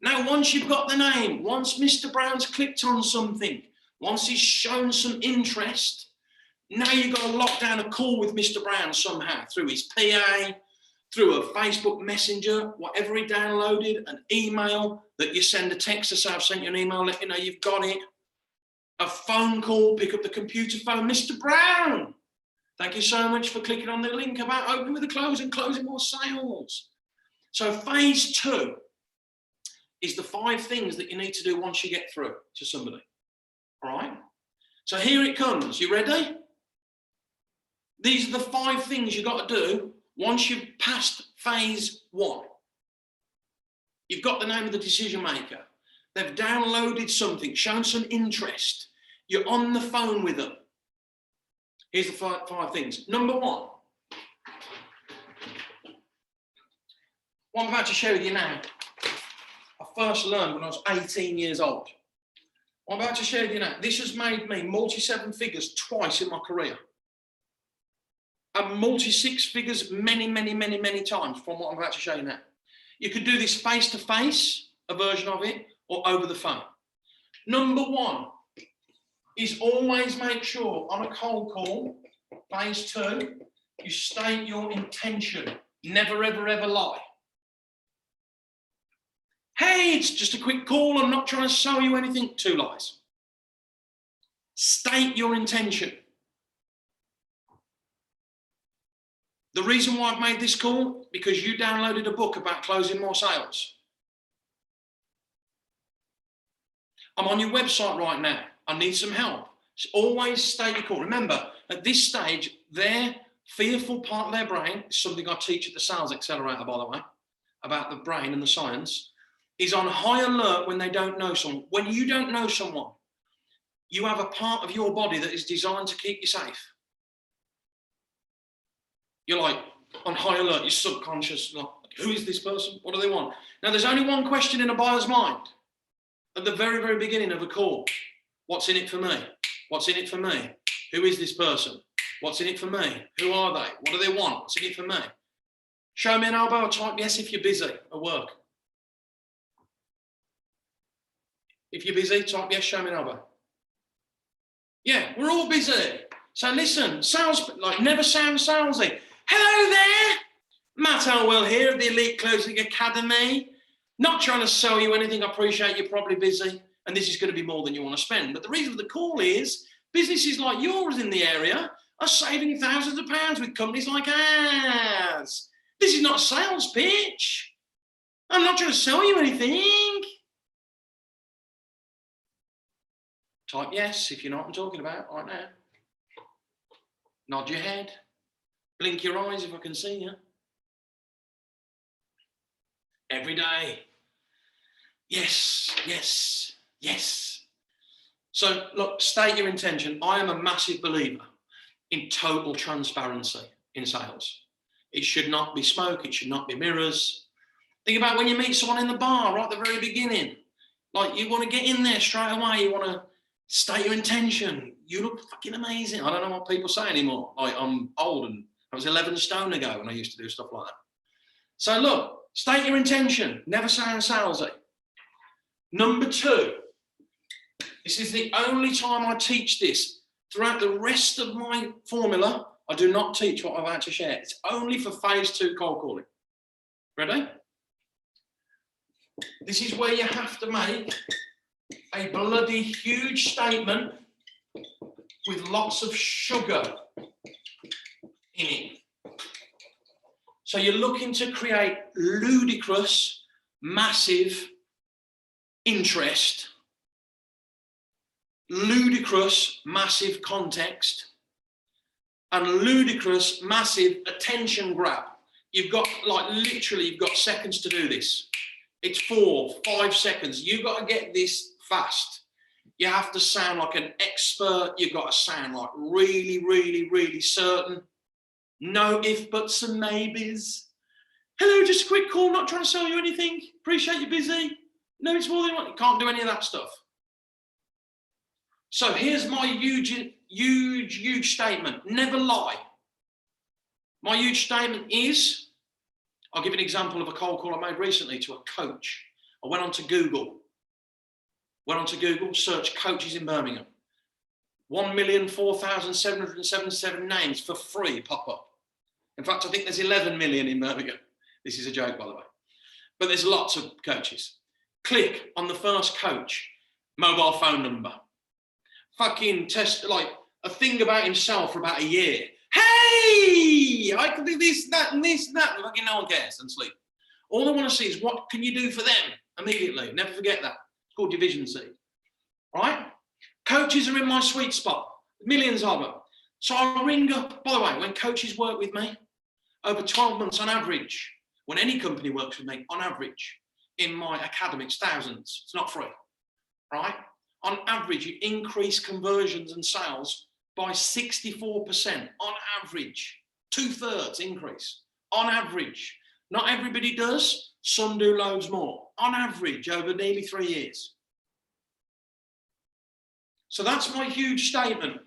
Now, once you've got the name, once Mr. Brown's clicked on something, once he's shown some interest, now you've got to lock down a call with Mr. Brown somehow, through his PA, through a Facebook Messenger, whatever he downloaded, an email that you send a text to say, I've sent you an email, let you know you've got it. A phone call, pick up the computer phone, Mr. Brown, thank you so much for clicking on the link about opening with a close and closing more sales. So phase 2 is the 5 things that you need to do once you get through to somebody. All right, so here it comes. You ready? These are the 5 things you've got to do once you've passed phase 1. You've got the name of the decision maker. They've downloaded something, shown some interest. You're on the phone with them. Here's the 5 things. Number 1. What I'm about to share with you now, I first learned when I was 18 years old. I'm about to share with you now. This has made me multi-7 figures twice in my career. And multi-6 figures many, many, many, many times from what I'm about to show you now. You could do this face-to-face, a version of it, or over the phone. Number 1 is always make sure on a cold call, phase 2, you state your intention. Never, ever, ever lie. Hey, it's just a quick call. I'm not trying to sell you anything. 2 lies. State your intention. The reason why I've made this call, because you downloaded a book about closing more sales. I'm on your website right now. I need some help. So always state your call. Remember, at this stage, their fearful part of their brain, is something I teach at the Sales Accelerator, by the way, about the brain and the science, is on high alert when they don't know someone. When you don't know someone, you have a part of your body that is designed to keep you safe. You're like on high alert, you're subconscious, like, who is this person? What do they want? Now, there's only one question in a buyer's mind at the very, very beginning of a call. What's in it for me? What's in it for me? Who is this person? What's in it for me? Who are they? What do they want? What's in it for me? Show me an elbow or type yes if you're busy at work. If you're busy, type yes, show me an elbow. Yeah, we're all busy. So listen, sales, like, never sound salesy. Hello there, Matt Elwell here of the Elite Closing Academy. Not trying to sell you anything. I appreciate you're probably busy, and this is going to be more than you want to spend. But the reason for the call is businesses like yours in the area are saving thousands of pounds with companies like ours. This is not a sales pitch. I'm not trying to sell you anything. Type yes if you know what I'm talking about right now. Nod your head. Blink your eyes if I can see you. Every day. Yes, yes, yes. So look, state your intention. I am a massive believer in total transparency in sales. It should not be smoke. It should not be mirrors. Think about when you meet someone in the bar right at the very beginning. Like, you want to get in there straight away. You want to state your intention. You look fucking amazing. I don't know what people say anymore. Like, I'm old and I was 11 stone ago when I used to do stuff like that. So look, state your intention. Never sound salesy. Number 2, this is the only time I teach this. Throughout the rest of my formula, I do not teach what I'm about to share. It's only for phase 2 cold calling. Ready? This is where you have to make a bloody huge statement with lots of sugar in it. So you're looking to create ludicrous, massive interest, ludicrous, massive context, and ludicrous, massive attention grab. You've got, like, literally, you've got seconds to do this. It's 4, 5 seconds. You've got to get this fast. You have to sound like an expert. You've got to sound like really, really, really certain. No if, buts, and maybes. Hello, just a quick call, not trying to sell you anything. Appreciate you're busy. No, it's more than you want. You can't do any of that stuff. So here's my huge statement. Never lie. My huge statement is, I'll give you an example of a cold call I made recently to a coach. I went onto Google, searched coaches in Birmingham. 1,004,777 names for free pop up. In fact, I think there's 11 million in Birmingham. This is a joke, by the way. But there's lots of coaches. Click on the first coach, mobile phone number. Fucking test, like, a thing about himself for about a year. Hey, I can do this, that, and this, and that. Fucking no one cares and sleep. All they want to see is what can you do for them immediately. Never forget that. It's called your vision seed. Right? Coaches are in my sweet spot. Millions of them. So I'll ring up, by the way, when coaches work with me, over 12 months on average, when any company works with me, on average, in my academy, it's thousands. It's not free. Right? On average, you increase conversions and sales by 64% on average, 2/3 increase on average. Not everybody does, some do loads more on average over nearly 3 years. So that's my huge statement.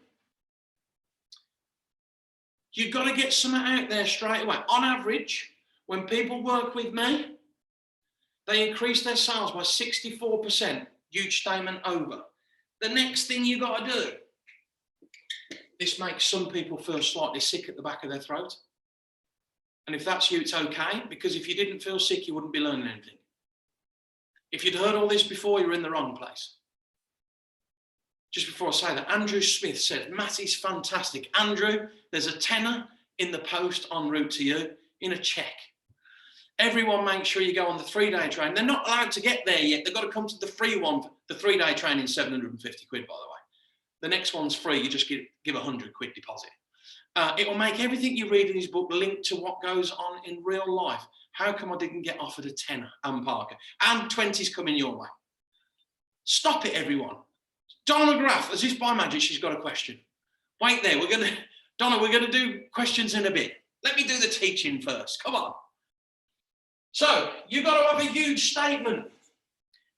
You've got to get something out there straight away. On average, when people work with me, they increase their sales by 64%. Huge statement over. The next thing you got to do, this makes some people feel slightly sick at the back of their throat. And if that's you, it's okay, because if you didn't feel sick, you wouldn't be learning anything. If you'd heard all this before, you're in the wrong place. Just before I say that, Andrew Smith said, Matty's fantastic. Andrew, there's a tenner in the post en route to you in a check. Everyone make sure you go on the 3-day training. They're not allowed to get there yet. They've got to come to the free one. The 3-day training, 750 quid, by the way. The next one's free. You just give 100 quid deposit. It will make everything you read in his book link to what goes on in real life. How come I didn't get offered a tenner, Anne Parker? And 20's coming your way. Stop it, everyone. Donna McGrath, as if by magic, she's got a question. Wait there. Donna, we're going to do questions in a bit. Let me do the teaching first. Come on. So you've got to have a huge statement.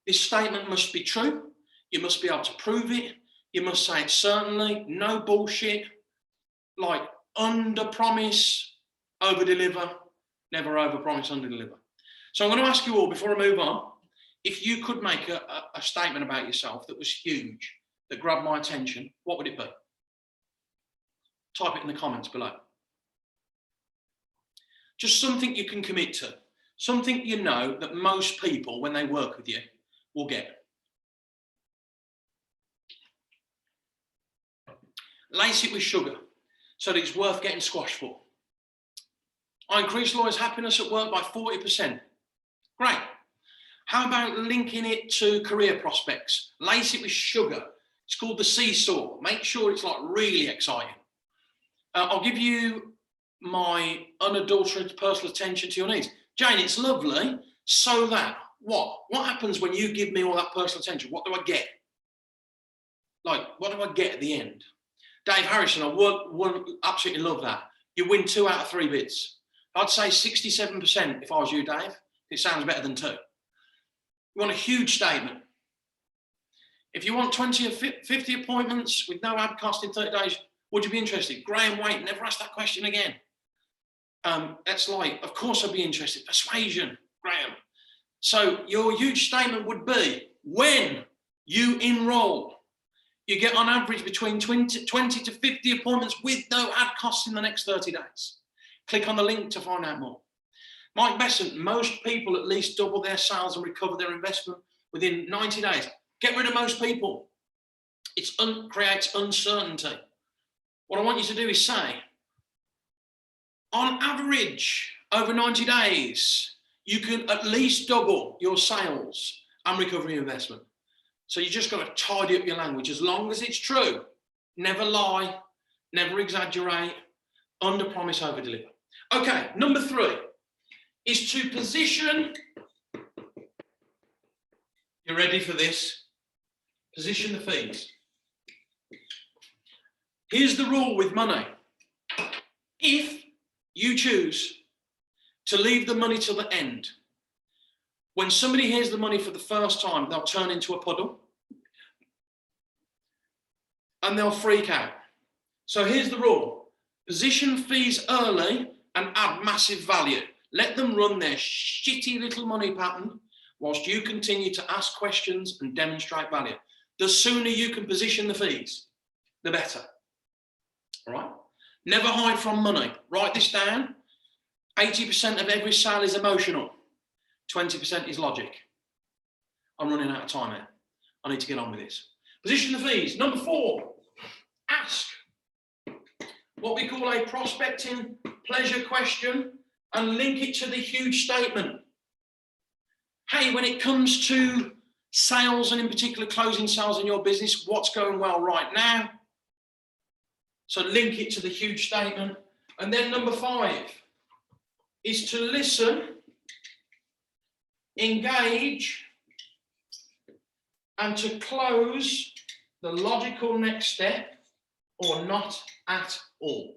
This statement must be true. You must be able to prove it. You must say it certainly. No bullshit. Like, under promise, over deliver. Never over promise, under deliver. So I'm going to ask you all before I move on, if you could make a statement about yourself that was huge, that grabbed my attention, what would it be? Type it in the comments below. Just something you can commit to. Something you know that most people, when they work with you, will get. Lace it with sugar so that it's worth getting squashed for. I increase lawyers' happiness at work by 40%. Great. How about linking it to career prospects? Lace it with sugar. It's called the seesaw. Make sure it's like really exciting. I'll give you my unadulterated personal attention to your needs. Jane, it's lovely. So that what? What happens when you give me all that personal attention? What do I get? Like, what do I get at the end? Dave Harrison, I would absolutely love that. You win 2 out of 3 bids. I'd say 67% if I was you, Dave. It sounds better than 2. You want a huge statement. If you want 20 or 50 appointments with no ad cost in 30 days, would you be interested? Graham, wait, never ask that question again. That's like, of course I'd be interested. Persuasion, Graham. So your huge statement would be, when you enroll, you get on average between 20 to 50 appointments with no ad costs in the next 30 days. Click on the link to find out more. Mike Besant, most people at least double their sales and recover their investment within 90 days. Get rid of most people. It creates uncertainty. What I want you to do is say, on average, over 90 days, you can at least double your sales and recover your investment. So you just got to tidy up your language as long as it's true. Never lie, never exaggerate, under promise, over deliver. Okay, number 3 is to position. You ready for this? Position the fees. Here's the rule with money. If you choose to leave the money till the end, when somebody hears the money for the first time, they'll turn into a puddle and they'll freak out. So here's the rule. Position fees early and add massive value. Let them run their shitty little money pattern whilst you continue to ask questions and demonstrate value. The sooner you can position the fees, the better. All right? Never hide from money. Write this down. 80% of every sale is emotional. 20% is logic. I'm running out of time here. I need to get on with this. Position the fees. Number 4, ask what we call a prospecting pleasure question and link it to the huge statement. Hey, when it comes to sales and in particular closing sales in your business, what's going well right now? So link it to the huge statement. And then number 5 is to listen, engage, and to close the logical next step or not at all.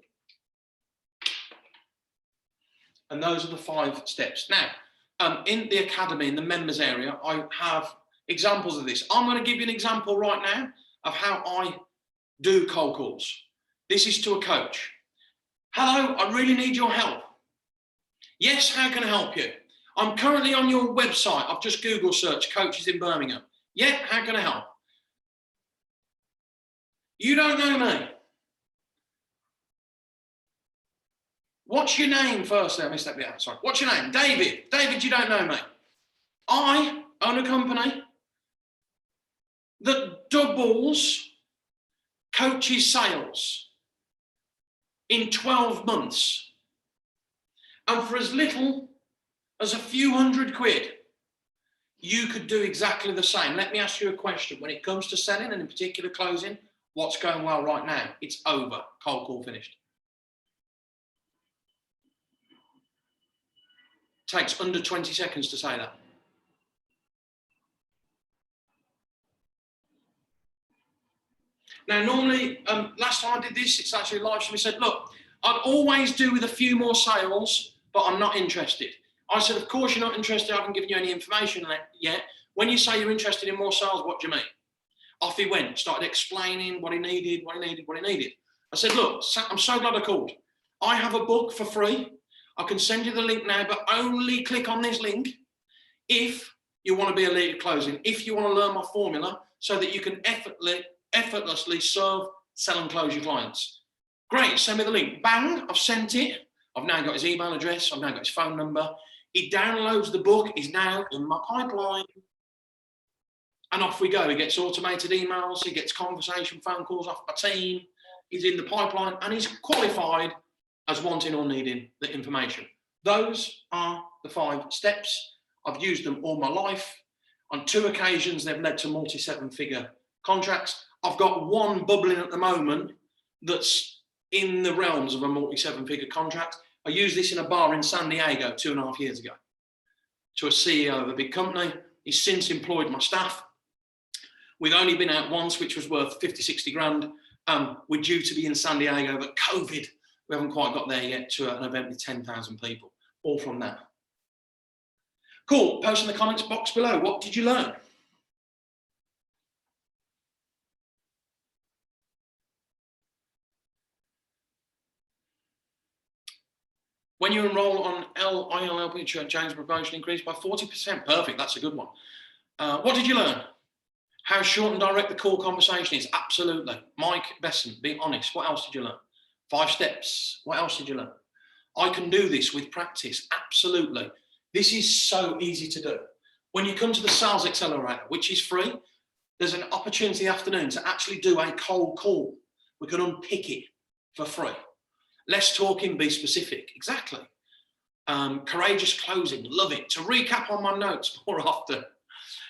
And those are the 5 steps. Now, in the academy, in the members area, I have examples of this. I'm going to give you an example right now of how I do cold calls. This is to a coach. Hello, I really need your help. Yes, how can I help you? I'm currently on your website. I've just Google searched coaches in Birmingham. Yeah, how can I help? You don't know me. What's your name first? I missed that bit out. Sorry. What's your name? David. David, you don't know me. I own a company that doubles coaches' sales in 12 months. And for as little as a few £100, you could do exactly the same. Let me ask you a question. When it comes to selling and in particular closing, what's going well right now? It's over. Cold call finished. Takes under 20 seconds to say that. Now, normally, last time I did this, it's actually live stream. He said, look, I'd always do with a few more sales, but I'm not interested. I said, of course you're not interested. I haven't given you any information yet. When you say you're interested in more sales, what do you mean? Off he went, started explaining what he needed. I said, look, I'm so glad I called. I have a book for free. I can send you the link now, but only click on this link if you want to be a lead at closing, if you want to learn my formula so that you can effortlessly serve, sell and close your clients. Great, send me the link. Bang, I've sent it. I've now got his email address. I've now got his phone number. He downloads the book. He's now in my pipeline. And off we go. He gets automated emails. He gets conversation phone calls off my team. He's in the pipeline and he's qualified as wanting or needing the information. Those are the 5 steps. I've used them all my life. On 2 occasions, they've led to multi-7-figure contracts. I've got one bubbling at the moment that's in the realms of a multi-7-figure contract. I used this in a bar in San Diego 2.5 years ago to a CEO of a big company. He's since employed my staff. We've only been out once, which was worth 50, 60 grand. We're due to be in San Diego, but COVID, we haven't quite got there yet to an event with 10,000 people, all from that. Cool. Post in the comments box below. What did you learn? When you enroll on ILLP, James' promotion increased by 40%. Perfect. That's a good one. What did you learn? How short and direct the call conversation is. Absolutely. Mike Besson, be honest. What else did you learn? 5 steps. What else did you learn? I can do this with practice. Absolutely. This is so easy to do. When you come to the Sales Accelerator, which is free, there's an opportunity afternoon to actually do a cold call. We can unpick it for free. Less talking, be specific. Exactly. Courageous closing. Love it. To recap on my notes more often.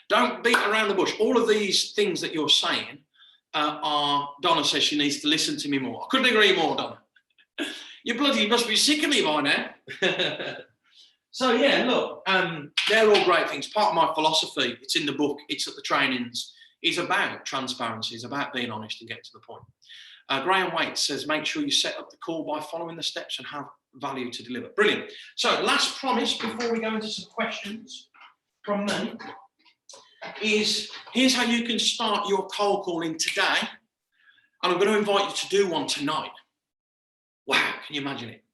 Don't beat around the bush. All of these things that you're saying are, Donna says she needs to listen to me more. I couldn't agree more, Donna. You must be sick of me by now. So yeah, look, they're all great things. Part of my philosophy, it's in the book, it's at the trainings, is about transparency, is about being honest and getting to the point. Graham Waite says, make sure you set up the call by following the steps and have value to deliver. Brilliant. So last promise before we go into some questions from me is, here's how you can start your cold calling today. And I'm going to invite you to do one tonight. Wow, can you imagine it?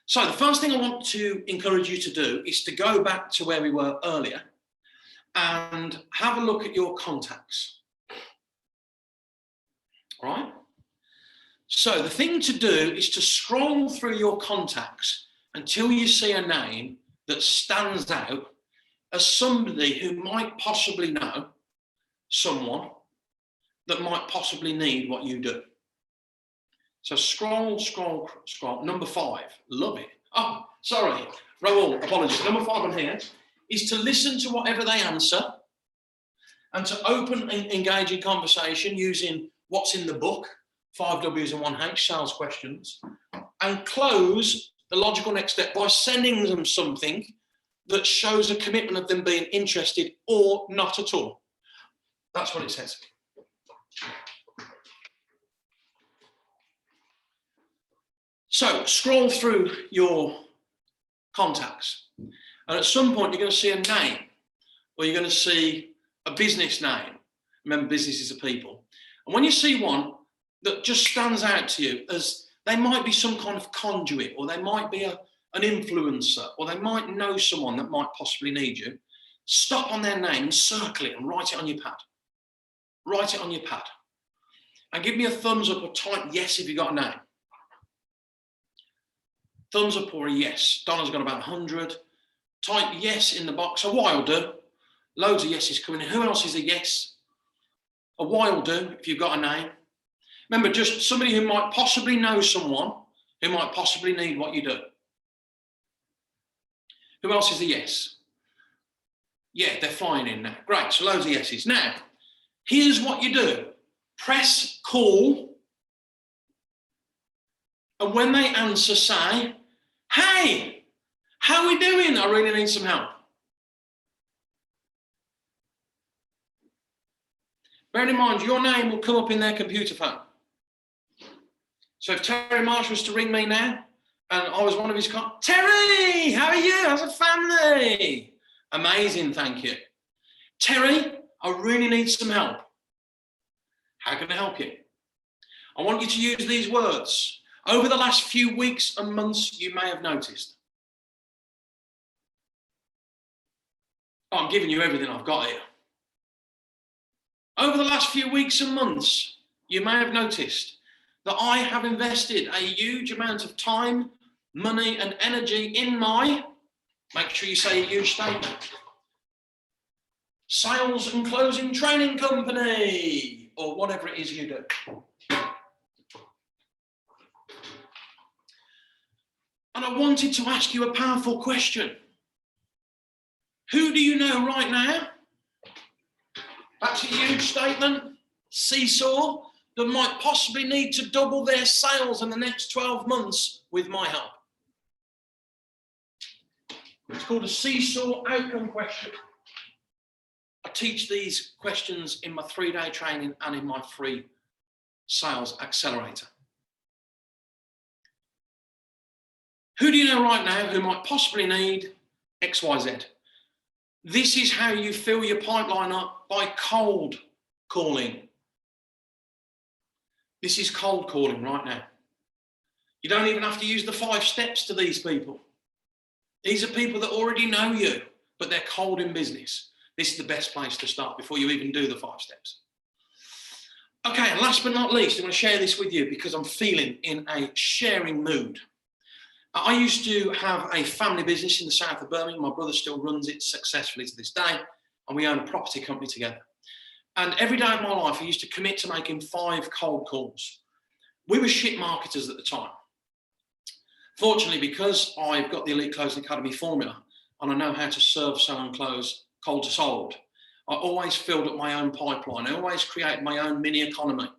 So the first thing I want to encourage you to do is to go back to where we were earlier and have a look at your contacts. All right? So the thing to do is to scroll through your contacts until you see a name that stands out as somebody who might possibly know someone that might possibly need what you do. So scroll, scroll, scroll. Number 5, love it. Oh, sorry, Raoul, apologies. Number 5 on here is to listen to whatever they answer and to open and engage in conversation using what's in the book, 5 W's and 1 H, sales questions, and close the logical next step by sending them something that shows a commitment of them being interested or not at all. That's what it says. So scroll through your contacts, and at some point you're going to see a name, or you're going to see a business name. Remember, businesses are people. And when you see one that just stands out to you as they might be some kind of conduit, or they might be an influencer, or they might know someone that might possibly need you, stop on their name and circle it and write it on your pad. Write it on your pad. And give me a thumbs up or type yes if you've got a name. Thumbs up or a yes. Donna's got about 100. Type yes in the box. A while do. Loads of yeses coming in. Who else is a yes? A while do if you've got a name. Remember, just somebody who might possibly know someone who might possibly need what you do. Who else is a yes? Yeah, they're flying in now. Great, so loads of yeses. Now, here's what you do. Press call. And when they answer, say, hey, how are we doing? I really need some help. Bear in mind, your name will come up in their computer phone. So if Terry Marsh was to ring me now, and I was one of his Terry, how are you? How's the family? Amazing, thank you. Terry, I really need some help. How can I help you? I want you to use these words. Over the last few weeks and months, you may have noticed. Oh, I'm giving you everything I've got here. Over the last few weeks and months, you may have noticed that I have invested a huge amount of time, money, and energy in my, make sure you say a huge statement, sales and closing training company, or whatever it is you do. And I wanted to ask you a powerful question. Who do you know right now? That's a huge statement. Seesaw, that might possibly need to double their sales in the next 12 months with my help. It's called a seesaw outcome question. I teach these questions in my 3-day training and in my free sales accelerator. Who do you know right now who might possibly need XYZ? This is how you fill your pipeline up, by cold calling. This is cold calling right now. You don't even have to use the 5 steps to these people. These are people that already know you, but they're cold in business. This is the best place to start before you even do the 5 steps. Okay, and last but not least, I'm going to share this with you because I'm feeling in a sharing mood. I used to have a family business in the south of Birmingham. My brother still runs it successfully to this day, and we own a property company together. And every day of my life, I used to commit to making 5 cold calls. We were shit marketers at the time. Fortunately, because I've got the Elite Closing Academy formula, and I know how to serve, sell and close cold to sold, I always filled up my own pipeline. I always created my own mini economy.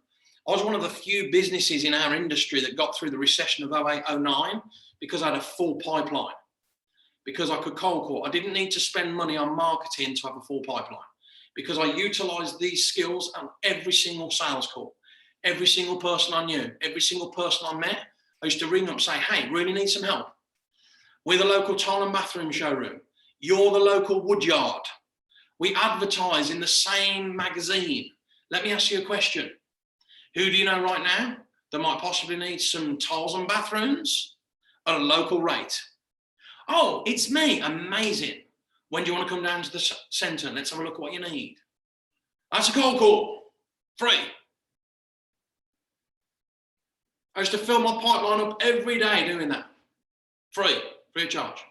I was one of the few businesses in our industry that got through the recession of 08, 09 because I had a full pipeline, because I could cold call. I didn't need to spend money on marketing to have a full pipeline, because I utilized these skills on every single sales call, every single person I knew, every single person I met. I used to ring up and say, hey, really need some help? We're the local tile and bathroom showroom. You're the local woodyard. We advertise in the same magazine. Let me ask you a question. Who do you know right now that might possibly need some tiles and bathrooms at a local rate? Oh, it's me. Amazing. When do you want to come down to the centre? Let's have a look at what you need. That's a cold call. Free. I used to fill my pipeline up every day doing that. Free of charge.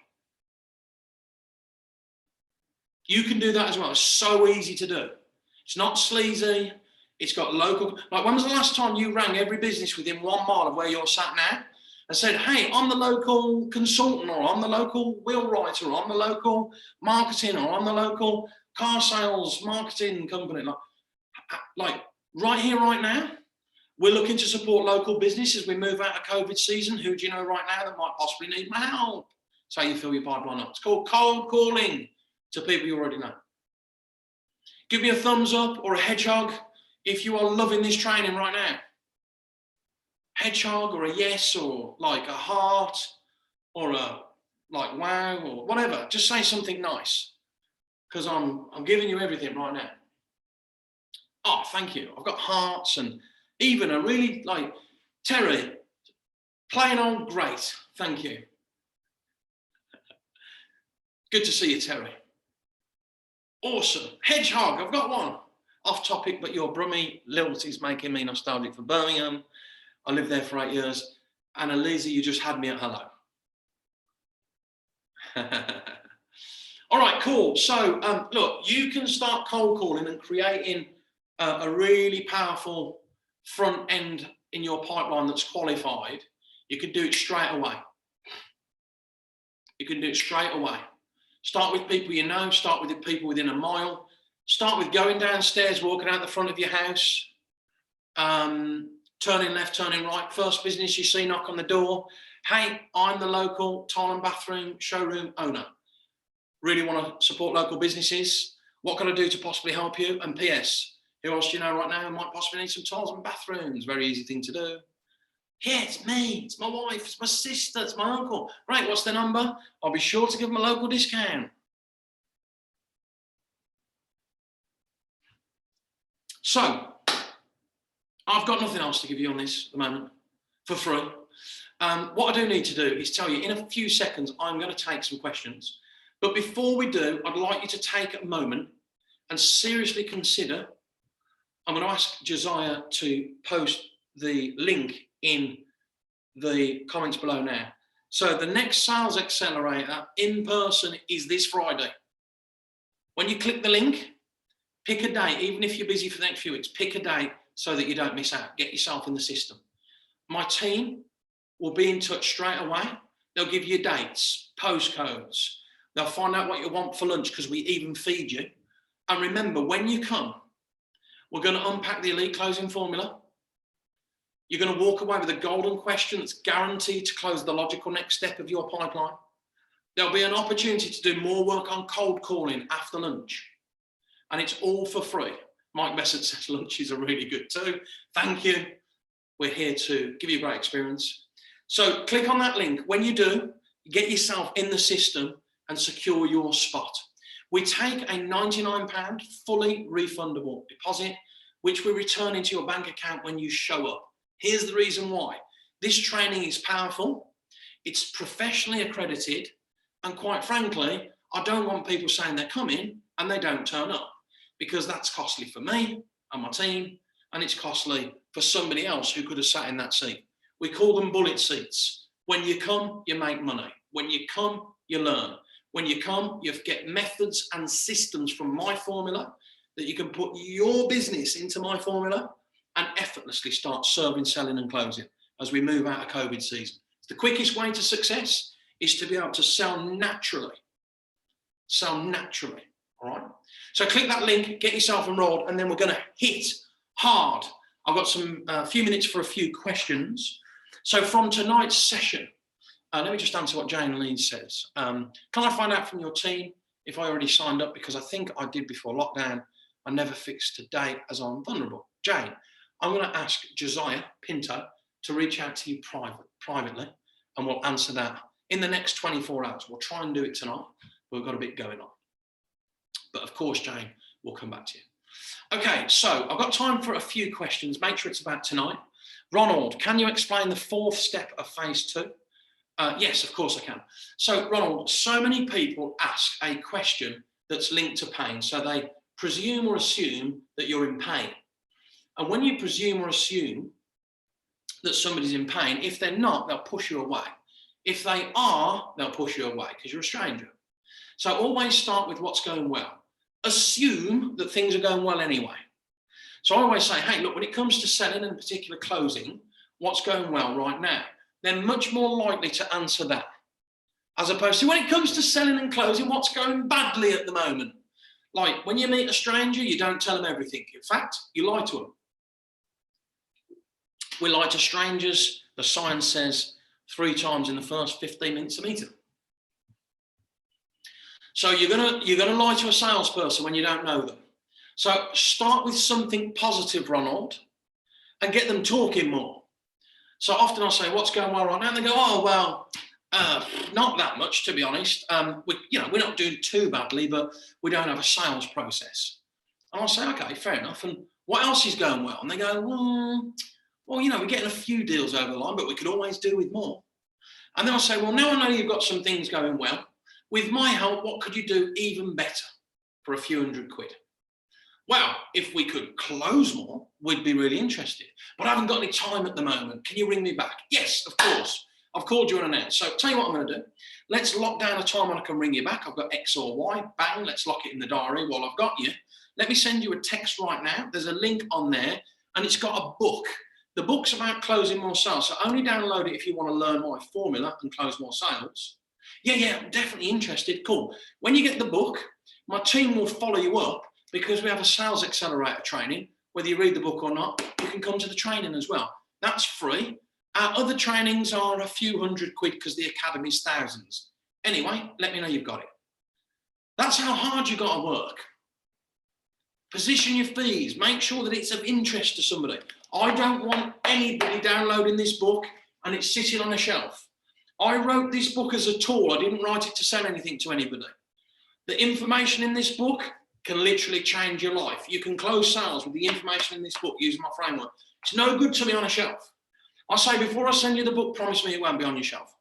You can do that as well. It's so easy to do. It's not sleazy. It's got local. Like, when was the last time you rang every business within 1 mile of where you're sat now and said, hey, I'm the local consultant, or I'm the local wheelwright, or I'm the local marketing, or I'm the local car sales marketing company. Like right here, right now, we're looking to support local business as we move out of COVID season. Who do you know right now that might possibly need my help? That's how you fill your pipeline up. It's called cold calling to people you already know. Give me a thumbs up or a hedgehog if you are loving this training right now. Hedgehog or a yes, or like a heart, or a like wow, or whatever. Just say something nice, because I'm giving you everything right now. Oh, thank you. I've got hearts, and even a really like Terry, plain old great. Thank you. Good to see you, Terry. Awesome. Hedgehog, I've got one. Off topic, but your Brummy lilt is making me nostalgic for Birmingham. I lived there for 8 years. And Elisa, you just had me at hello. All right, cool. So look, you can start cold calling and creating a really powerful front end in your pipeline that's qualified. You can do it straight away. You can do it straight away. Start with people you know, start with the people within a mile. Start with going downstairs, walking out the front of your house, turning left, turning right. First business you see, knock on the door. Hey, I'm the local tile and bathroom showroom owner. Really want to support local businesses. What can I do to possibly help you? And PS, who else do you know right now who might possibly need some tiles and bathrooms? Very easy thing to do. Yeah, it's me, it's my wife, it's my sister, it's my uncle. Right, what's the number? I'll be sure to give them a local discount. So, I've got nothing else to give you on this at the moment, for free. What I do need to do is tell you, in a few seconds, I'm going to take some questions. But before we do, I'd like you to take a moment and seriously consider. I'm going to ask Josiah to post the link in the comments below now. So the next Sales Accelerator in person is this Friday. When you click the link, pick a date. Even if you're busy for the next few weeks, pick a date so that you don't miss out. Get yourself in the system. My team will be in touch straight away. They'll give you dates, postcodes. They'll find out what you want for lunch, because we even feed you. And remember, when you come, we're going to unpack the Elite Closing Formula. You're going to walk away with a golden question that's guaranteed to close the logical next step of your pipeline. There'll be an opportunity to do more work on cold calling after lunch. And it's all for free. Mike Bessett says lunches are really good too. Thank you. We're here to give you a great experience. So click on that link. When you do, get yourself in the system and secure your spot. We take a £99 fully refundable deposit, which we return into your bank account when you show up. Here's the reason why. This training is powerful, it's professionally accredited, and quite frankly, I don't want people saying they're coming and they don't turn up, because that's costly for me and my team, and it's costly for somebody else who could have sat in that seat. We call them bullet seats. When you come, you make money. When you come, you learn. When you come, you get methods and systems from my formula that you can put your business into my formula and effortlessly start serving, selling and closing as we move out of COVID season. The quickest way to success is to be able to sell naturally. Sell naturally, all right? So click that link, get yourself enrolled, and then we're going to hit hard. I've got a few minutes for a few questions. So from tonight's session, let me just answer what Jane Lee says. Can I find out from your team if I already signed up? Because I think I did before lockdown. I never fixed to date as I'm vulnerable. Jane, I'm going to ask Josiah Pinto to reach out to you privately, and we'll answer that in the next 24 hours. We'll try and do it tonight. We've got a bit going on. But of course, Jane, we'll come back to you. Okay, so I've got time for a few questions. Make sure it's about tonight. Ronald, can you explain the fourth step of phase 2? Yes, of course I can. So, Ronald, so many people ask a question that's linked to pain. So they presume or assume that you're in pain. And when you presume or assume that somebody's in pain, if they're not, they'll push you away. If they are, they'll push you away because you're a stranger. So always start with what's going well. Assume that things are going well anyway. So I always say, hey, look, when it comes to selling and particular closing, what's going well right now? They're much more likely to answer that, as opposed to when it comes to selling and closing, what's going badly at the moment? Like when you meet a stranger, you don't tell them everything. In fact, you lie to them. We lie to strangers, the science says, 3 times in the first 15 minutes of meeting. So you're gonna lie to a salesperson when you don't know them. So start with something positive, Ronald, and get them talking more. So often I'll say, what's going well right now? And they go, oh, well, not that much, to be honest. We're not doing too badly, but we don't have a sales process. And I'll say, okay, fair enough. And what else is going well? And they go, well, we're getting a few deals over the line, but we could always do with more. And then I'll say, well, now I know you've got some things going well. With my help, what could you do even better for a few £100? Well, if we could close more, we'd be really interested. But I haven't got any time at the moment. Can you ring me back? Yes, of course. I've called you unannounced. So tell you what I'm going to do. Let's lock down a time when I can ring you back. I've got X or Y. Bang, let's lock it in the diary while I've got you. Let me send you a text right now. There's a link on there, and it's got a book. The book's about closing more sales. So only download it if you want to learn my formula and close more sales. Yeah, I'm definitely interested. Cool. When you get the book, my team will follow you up because we have a sales accelerator training. Whether you read the book or not, you can come to the training as well. That's free. Our other trainings are a few £100 because the academy's thousands. Anyway, let me know you've got it. That's how hard you've got to work. Position your fees. Make sure that it's of interest to somebody. I don't want anybody downloading this book and it's sitting on a shelf. I wrote this book as a tool. I didn't write it to sell anything to anybody. The information in this book can literally change your life. You can close sales with the information in this book using my framework. It's no good to be on a shelf. I say, before I send you the book, promise me it won't be on your shelf.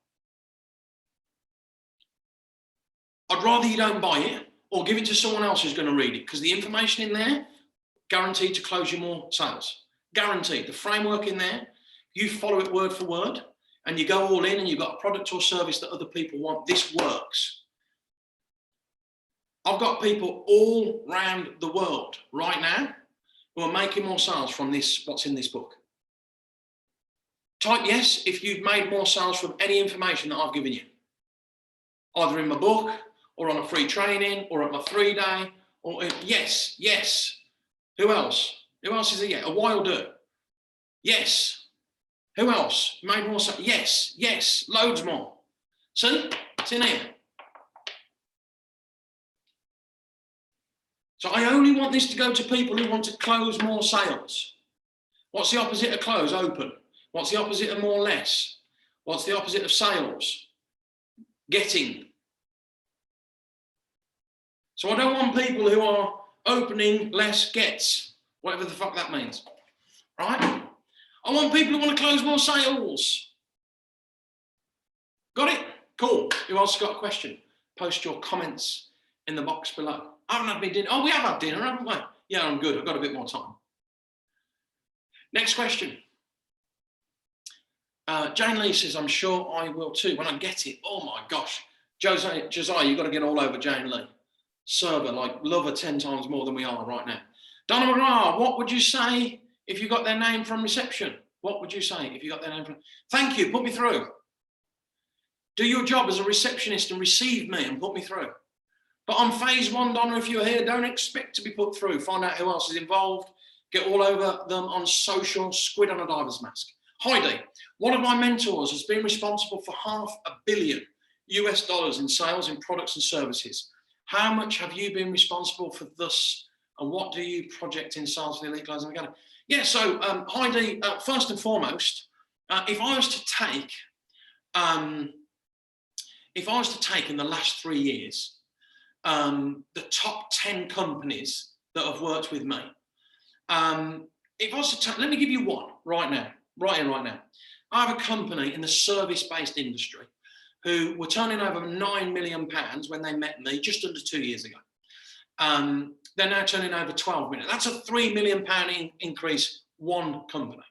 I'd rather you don't buy it or give it to someone else who's going to read it, because the information in there, guaranteed to close you more sales. Guaranteed. The framework in there, you follow it word for word, and you go all in and you've got a product or service that other people want, this works. I've got people all around the world right now who are making more sales from this, what's in this book. Type yes if you've made more sales from any information that I've given you. Either in my book, or on a free training, or at my 3-day, or yes. Who else? Who else is it yet? A while do. Yes. Who else? Made more sales? Yes. Loads more. See? It's in here. So I only want this to go to people who want to close more sales. What's the opposite of close? Open. What's the opposite of more less? What's the opposite of sales? Getting. So I don't want people who are opening less gets, whatever the fuck that means, right? I want people who want to close more sales. Got it? Cool. Who else got a question? Post your comments in the box below. I haven't had my dinner. Oh, we have had dinner, haven't we? Yeah, I'm good. I've got a bit more time. Next question. Jane Lee says, I'm sure I will too when I get it. Oh my gosh. Josiah, you've got to get all over Jane Lee. Server, like, love her 10 times more than we are right now. Donna McGrath, what would you say if you got their name from reception? What would you say if you got their name from... Thank you, put me through. Do your job as a receptionist and receive me and put me through. But on phase 1, Donna, if you're here, don't expect to be put through. Find out who else is involved. Get all over them on social. Squid on a diver's mask. Heidi, one of my mentors has been responsible for $500 million US in sales in products and services. How much have you been responsible for this, and what do you project in sales for the Elite Closing Academy? Yeah, so Heidi, first and foremost, if I was to take in the last 3 years, the top 10 companies that have worked with me, if I was to take, let me give you one right now, right here, right now. I have a company in the service-based industry who were turning over £9 million when they met me just under 2 years ago. They're now turning over 12 million. That's a £3 million increase, one company.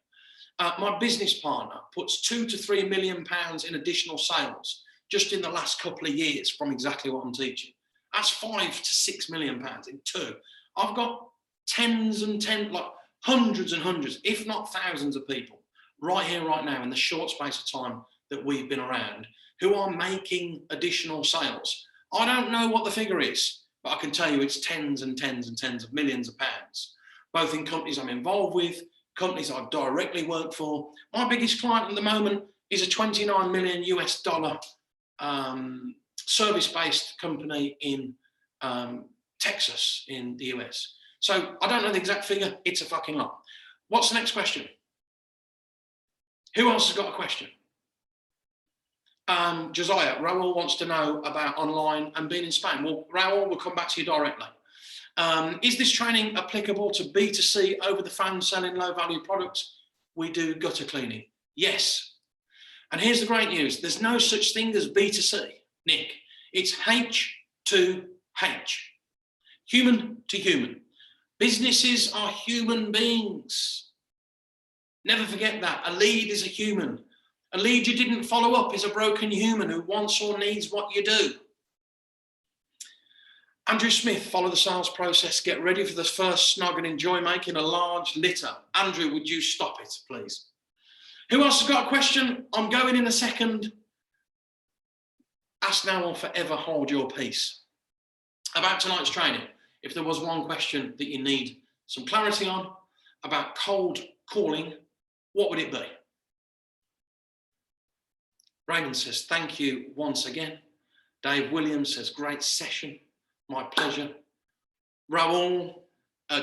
My business partner puts £2 to £3 million in additional sales just in the last couple of years from exactly what I'm teaching. That's £5 to £6 million in 2. I've got hundreds and hundreds, if not thousands of people right here, right now, in the short space of time that we've been around, who are making additional sales. I don't know what the figure is, but I can tell you it's tens and tens and tens of millions of pounds, both in companies I'm involved with, companies I've directly worked for. My biggest client at the moment is a $29 million US service-based company in Texas in the US. So I don't know the exact figure, it's a fucking lot. What's the next question? Who else has got a question? Josiah, Raul wants to know about online and being in Spain. Well, Raul, we'll come back to you directly. Is this training applicable to B2C over the phone selling low value products? We do gutter cleaning. Yes. And here's the great news. There's no such thing as B2C, Nick. It's H to H. Human to human. Businesses are human beings. Never forget that. A lead is a human. A lead you didn't follow up is a broken human who wants or needs what you do. Andrew Smith, follow the sales process. Get ready for the first snog and enjoy making a large litter. Andrew, would you stop it, please? Who else has got a question? I'm going in a second. Ask now or forever hold your peace. About tonight's training, if there was one question that you need some clarity on about cold calling, what would it be? Raymond says, thank you once again. Dave Williams says, great session. My pleasure. Raul,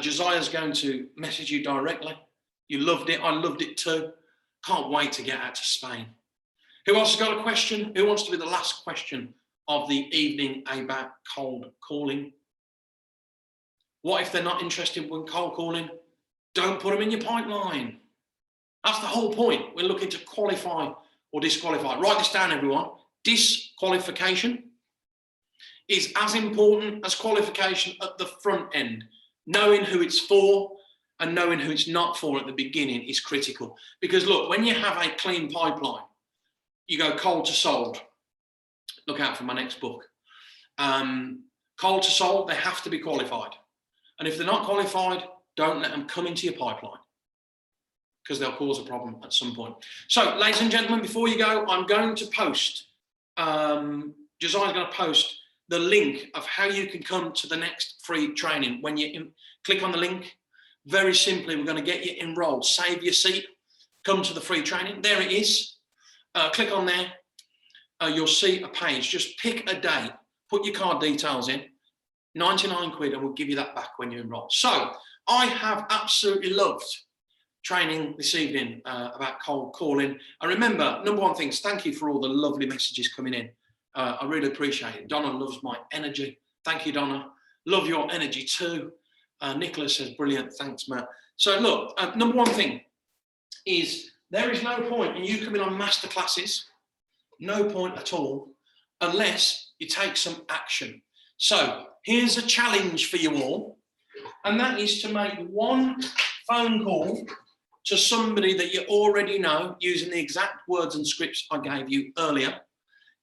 Josiah's going to message you directly. You loved it. I loved it too. Can't wait to get out to Spain. Who else has got a question? Who wants to be the last question of the evening about cold calling? What if they're not interested in cold calling? Don't put them in your pipeline. That's the whole point. We're looking to qualify or disqualify. Write this down, everyone. Disqualification is as important as qualification at the front end. Knowing who it's for and knowing who it's not for at the beginning is critical. Because look, when you have a clean pipeline, you go cold to sold. Look out for my next book. Cold to sold, they have to be qualified. And if they're not qualified, don't let them come into your pipeline, because they'll cause a problem at some point. So, ladies and gentlemen, before you go, I'm going to post, Josiah's going to post the link of how you can come to the next free training. When you click on the link, very simply, we're going to get you enrolled. Save your seat, come to the free training. There it is. Click on there. You'll see a page. Just pick a date, put your card details in, 99 quid, and we'll give you that back when you enroll. So, I have absolutely loved training this evening about cold calling. And remember, number one thing is thank you for all the lovely messages coming in. I really appreciate it. Donna loves my energy. Thank you, Donna. Love your energy too. Nicholas says, brilliant. Thanks, Matt. So look, number one thing is there is no point in you coming on masterclasses, no point at all, unless you take some action. So here's a challenge for you all, and that is to make one phone call to somebody that you already know using the exact words and scripts I gave you earlier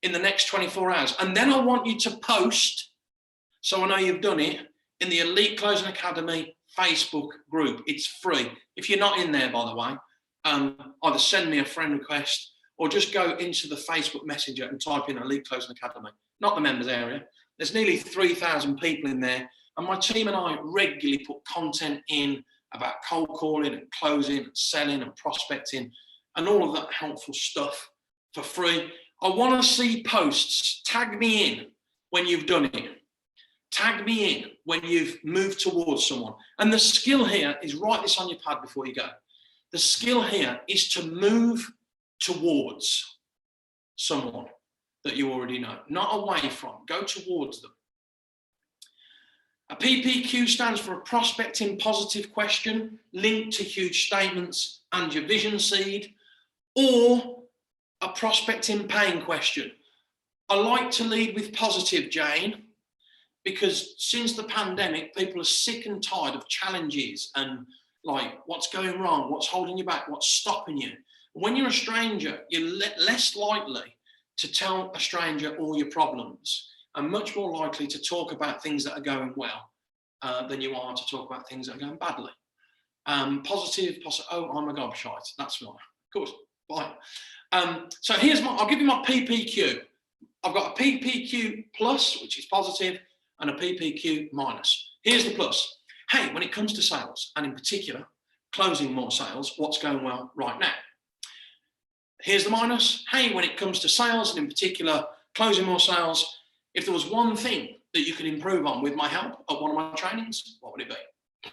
in the next 24 hours. And then I want you to post, so I know you've done it, in the Elite Closing Academy Facebook group. It's free. If you're not in there, by the way, either send me a friend request or just go into the Facebook Messenger and type in Elite Closing Academy, not the members area. There's nearly 3,000 people in there. And my team and I regularly put content in about cold calling and closing and selling and prospecting and all of that helpful stuff for free. I want to see posts. Tag me in when you've done it. Tag me in when you've moved towards someone. And the skill here is, write this on your pad before you go. The skill here is to move towards someone that you already know, not away from. Go towards them. A PPQ stands for a prospecting positive question linked to huge statements and your vision seed, or a prospecting pain question. I like to lead with positive, Jane, because since the pandemic, people are sick and tired of challenges and like what's going wrong, what's holding you back, what's stopping you. When you're a stranger, you're less likely to tell a stranger all your problems and much more likely to talk about things that are going well than you are to talk about things that are going badly. Positive, oh my God, shite, that's right. Good, bye. So here's I'll give you my PPQ. I've got a PPQ plus, which is positive, and a PPQ minus. Here's the plus. Hey, when it comes to sales, and in particular, closing more sales, what's going well right now? Here's the minus. Hey, when it comes to sales, and in particular, closing more sales, if there was one thing that you could improve on with my help at one of my trainings, what would it be?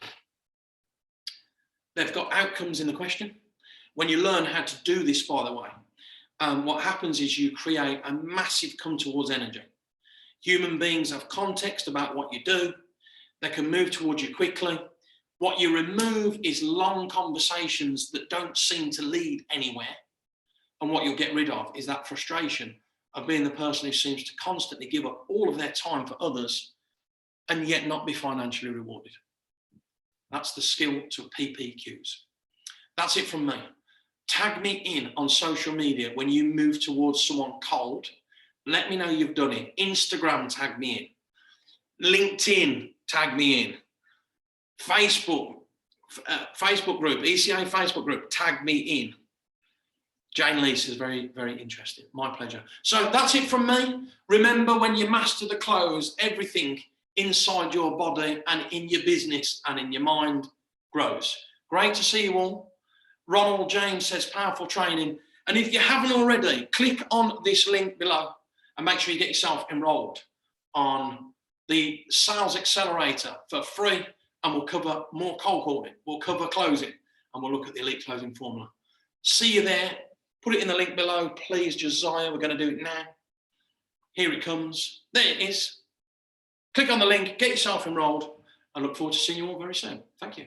They've got outcomes in the question. When you learn how to do this, by the way, what happens is you create a massive come towards energy. Human beings have context about what you do. They can move towards you quickly. What you remove is long conversations that don't seem to lead anywhere. And what you'll get rid of is that frustration of being the person who seems to constantly give up all of their time for others and yet not be financially rewarded. That's the skill to PPQs. That's it from me. Tag me in on social media when you move towards someone cold. Let me know you've done it. Instagram, tag me in. LinkedIn, tag me in. Facebook group, ECA Facebook group, tag me in. Jane Lee is very, very interesting. My pleasure. So that's it from me. Remember, when you master the close, everything inside your body and in your business and in your mind grows. Great to see you all. Ronald James says powerful training. And if you haven't already, click on this link below and make sure you get yourself enrolled on the Sales Accelerator for free. And we'll cover more cold calling. We'll cover closing and we'll look at the elite closing formula. See you there. Put it in the link below, please, Josiah. We're going to do it now. Here it comes. There it is. Click on the link, get yourself enrolled. I look forward to seeing you all very soon. Thank you.